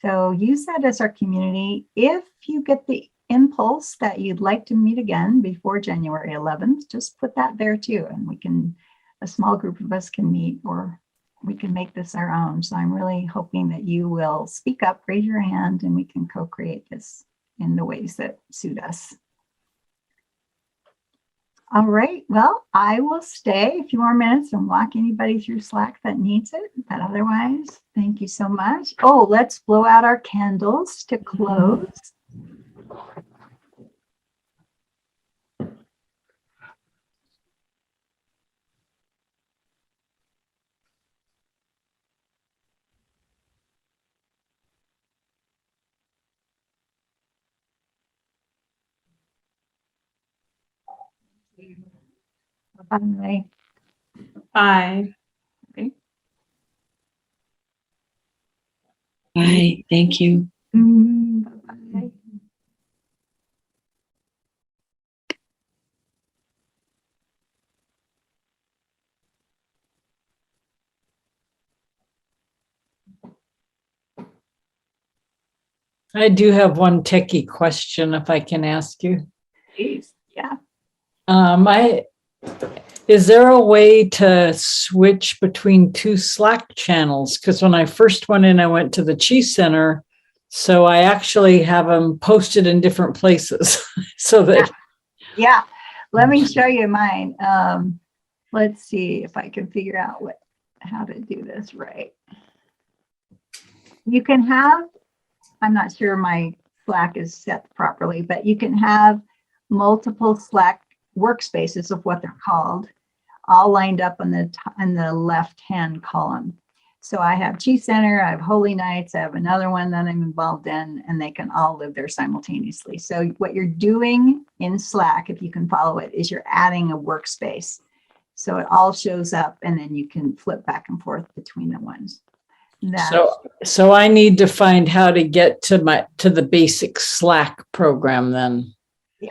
So use that as our community. If you get the impulse that you'd like to meet again before January 11th, just put that there too. And a small group of us can meet, or we can make this our own. So I'm really hoping that you will speak up, raise your hand, and we can co-create this in the ways that suit us. All right, well, I will stay a few more minutes and walk anybody through Slack that needs it. But otherwise, thank you so much. Oh, let's blow out our candles to close. Bye. Bye. Okay. Bye. Thank you. Bye-bye. I do have one techie question, if I can ask you. Please. Yeah. Is there a way to switch between two Slack channels? Because when I first went in, I went to the Chi Center, so I actually have them posted in different places. So that Yeah. Let me show you mine. Let's see if I can figure out how to do this right. You can have, I'm not sure my Slack is set properly, but you can have multiple Slack workspaces of what they're called, all lined up on the left-hand column. So I have Chi Center, I have Holy Nights, I have another one that I'm involved in, and they can all live there simultaneously. So what you're doing in Slack, if you can follow it, is you're adding a workspace. So it all shows up, and then you can flip back and forth between the ones. So I need to find how to get to the basic Slack program then.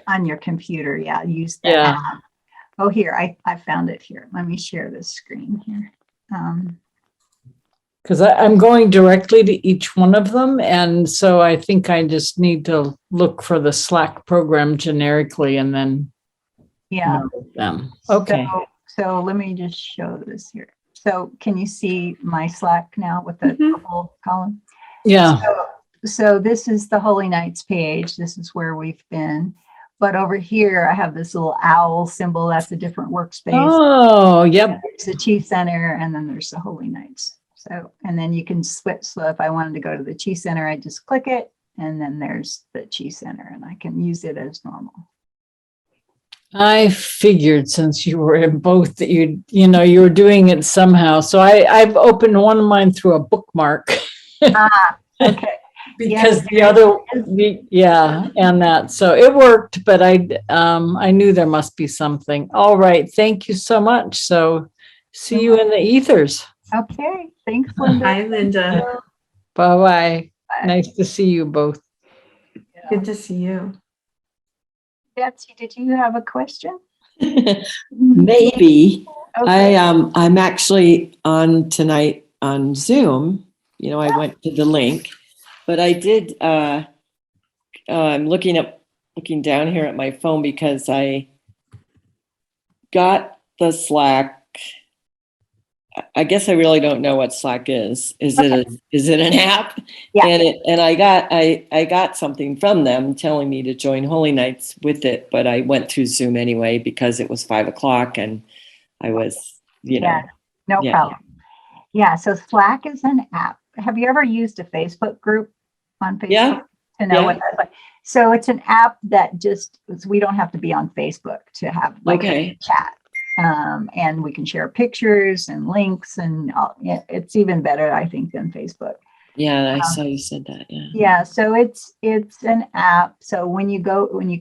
On your computer, yeah, use that. Yeah. App. Oh, here, I found it here. Let me share this screen here. Because I'm going directly to each one of them. And so I think I just need to look for the Slack program generically and then know them. Okay. So let me just show this here. So can you see my Slack now with the purple column? Yeah. So this is the Holy Nights page. This is where we've been. But over here, I have this little owl symbol. That's a different workspace. Oh, yep. There's the Chi Center, and then there's the Holy Nights. So, and then you can switch. So if I wanted to go to the Chi Center, I just click it, and then there's the Chi Center, and I can use it as normal. I figured since you were in both that you were doing it somehow. So I've opened one of mine through a bookmark. Okay. Because the other, and that, so it worked, but I knew there must be something. All right, thank you so much. So see you in the ethers. Okay, thanks, Linda. Hi, Linda. Bye-bye. Nice to see you both. Good to see you. Betsy, did you have a question? Maybe. Okay. I'm actually on tonight on Zoom. I went to the link, but I did. I'm looking down here at my phone because I got the Slack. I guess I really don't know what Slack is. Is it an app? Yeah. And I got something from them telling me to join Holy Nights with it, but I went through Zoom anyway because it was 5:00 and I was, No problem. Yeah, so Slack is an app. Have you ever used a Facebook group on Facebook to know what that's like? So it's an app that we don't have to be on Facebook to have a chat. And we can share pictures and links and it's even better, I think, than Facebook. Yeah, I saw you said that. Yeah. Yeah, so it's an app. So when you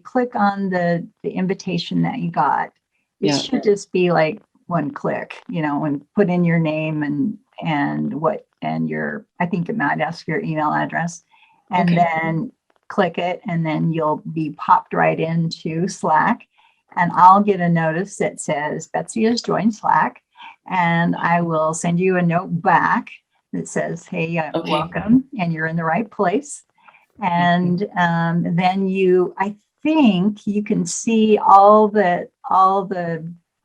click on the invitation that you got, it should just be like one click, and put in your name and your, I think it might ask for your email address, and then click it, and then you'll be popped right into Slack. And I'll get a notice that says Betsy has joined Slack, and I will send you a note back that says, hey, welcome, and you're in the right place. And then I think you can see all the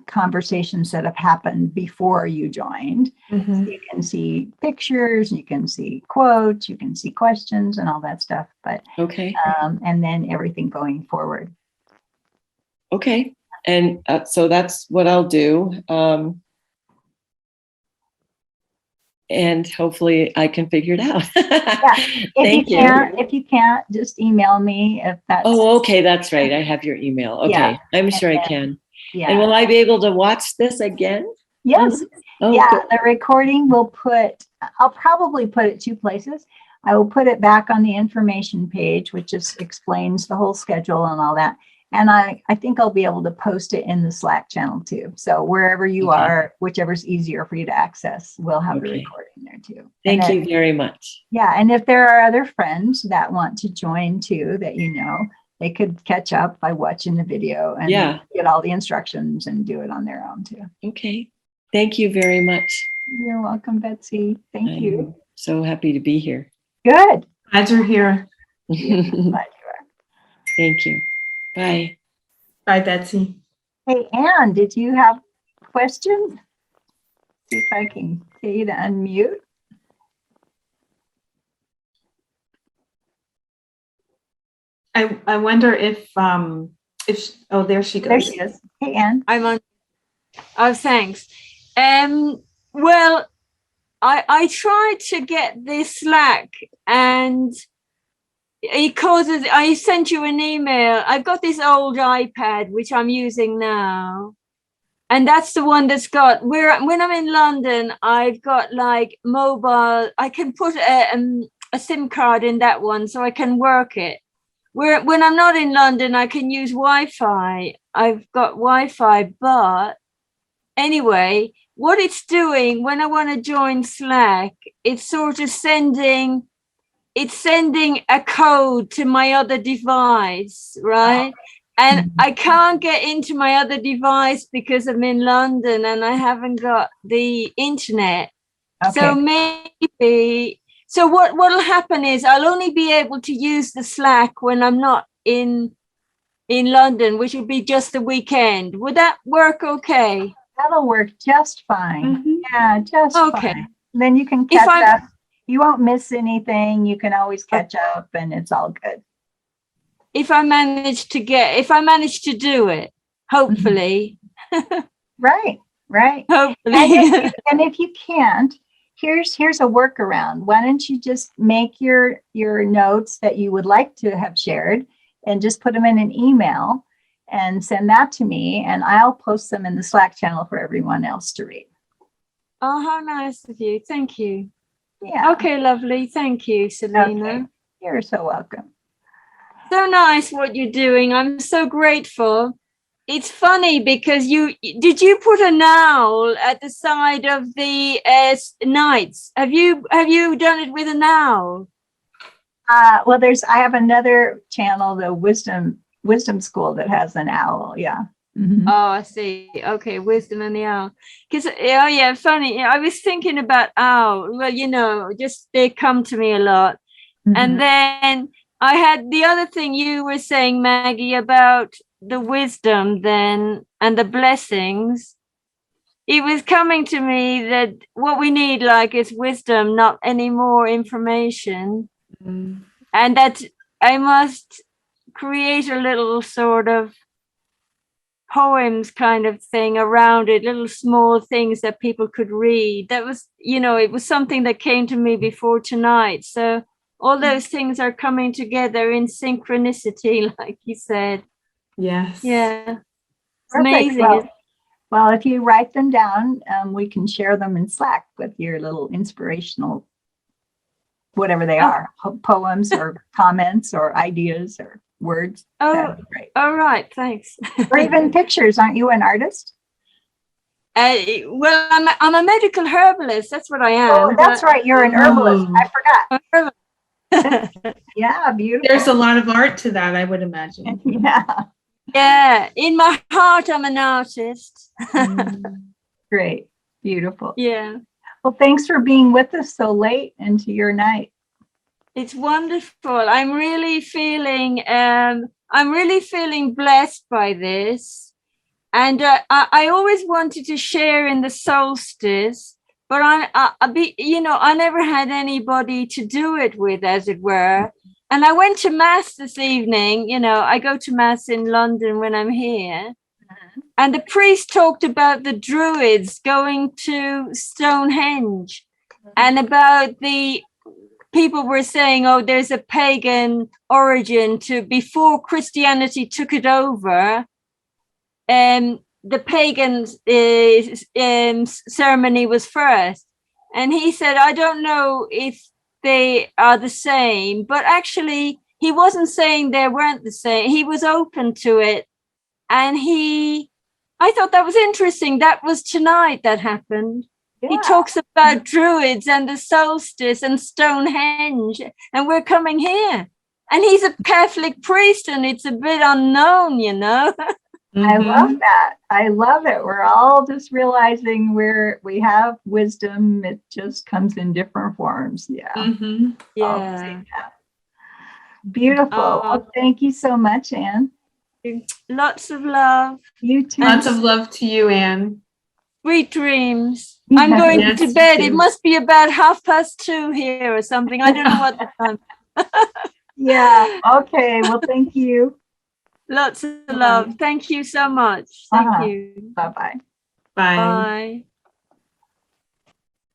conversations that have happened before you joined. Mm-hmm. So you can see pictures, you can see quotes, you can see questions and all that stuff. But and then everything going forward. Okay. And so that's what I'll do. And hopefully I can figure it out. Thank you. If you can't, just email me if that's. Oh, okay. That's right. I have your email. Okay. Yeah. I'm sure I can. Yeah. And will I be able to watch this again? Yes. Oh, yeah. good. The recording I'll probably put it 2 places. I will put it back on the information page, which just explains the whole schedule and all that. And I think I'll be able to post it in the Slack channel too. So wherever you are, whichever's easier for you to access, we'll have the recording there too. Thank you very much. Yeah. And if there are other friends that want to join too, that they could catch up by watching the video and get all the instructions and do it on their own too. Okay. Thank you very much. You're welcome, Betsy. Thank you. So happy to be here. Good. Glad you're here. Yeah, glad you are. Thank you. Bye. Bye, Betsy. Hey, Anne, did you have questions? See if I can get you to unmute. I wonder if there she goes. There she is. Hey, Anne. I'm on. Oh, thanks. Well, I tried to get this Slack and it causes, I sent you an email. I've got this old iPad, which I'm using now. And that's the one that's got, when I'm in London, I've got like mobile, I can put a SIM card in that one so I can work it. When I'm not in London, I can use Wi-Fi. I've got Wi-Fi, but anyway, what it's doing when I want to join Slack, it's sort of sending a code to my other device, right? And I can't get into my other device because I'm in London and I haven't got the internet. Okay. So maybe, so what'll happen is I'll only be able to use the Slack when I'm not in London, which will be just the weekend. Would that work okay? That'll work just fine. Mhm. Yeah, just Okay. fine. Then you can catch up. You won't miss anything. You can always catch up and it's all good. If I manage to do it, hopefully. Right. Hopefully. And if you can't, here's a workaround. Why don't you just make your notes that you would like to have shared and just put them in an email and send that to me, and I'll post them in the Slack channel for everyone else to read. Oh, how nice of you. Thank you. Yeah. Okay, lovely. Thank you, Selena. Okay. You're so welcome. So nice what you're doing. I'm so grateful. It's funny because did you put an owl at the side of the nights? Have you done it with an owl? Well, I have another channel, the Wisdom School, that has an owl. Yeah. Mm-hmm. Oh, I see. Okay, wisdom and the owl. Because funny. I was thinking about owl. Well, just they come to me a lot. Mm-hmm. And then I had the other thing you were saying, Maggie, about the wisdom then and the blessings. It was coming to me that what we need is wisdom, not any more information. Mm. And that I must create a little sort of poems kind of thing around it, little small things that people could read. That was, it was something that came to me before tonight. So all those things are coming together in synchronicity, like you said. Yes. Yeah. It's Perfect. amazing. Well, if you write them down, we can share them in Slack with your little inspirational, whatever they are, poems or comments or ideas or words. Oh, great. All right. Thanks. Or even pictures. Aren't you an artist? Well, I'm a medical herbalist. That's what I am. Oh, that's right. You're an herbalist. I forgot. Yeah, beautiful. There's a lot of art to that, I would imagine. Yeah. Yeah. In my heart, I'm an artist. Great. Beautiful. Yeah. Well, thanks for being with us so late into your night. It's wonderful. I'm really feeling blessed by this. And I always wanted to share in the solstice, but I never had anybody to do it with, as it were. And I went to mass this evening. I go to mass in London when I'm here. And the priest talked about the Druids going to Stonehenge and about the people were saying, oh, there's a pagan origin to before Christianity took it over. The pagan ceremony was first. And he said, I don't know if they are the same, but actually he wasn't saying they weren't the same. He was open to it. And I thought that was interesting. That was tonight that happened. Yeah. He talks about Druids and the solstice and Stonehenge, and we're coming here. And he's a Catholic priest, and it's a bit unknown, Mm-hmm. I love that. I love it. We're all just realizing we have wisdom. It just comes in different forms. Yeah. Mm-hmm. Yeah. Beautiful. Well, thank you so much, Anne. Lots of love. You too. Lots of love to you, Anne. Sweet dreams. I'm going to bed. It must be about 2:30 here or something. I don't know what the time. Yeah. Okay. Well, thank you. Lots of love. Thank you so much. Thank you. Bye-bye. Bye. Bye.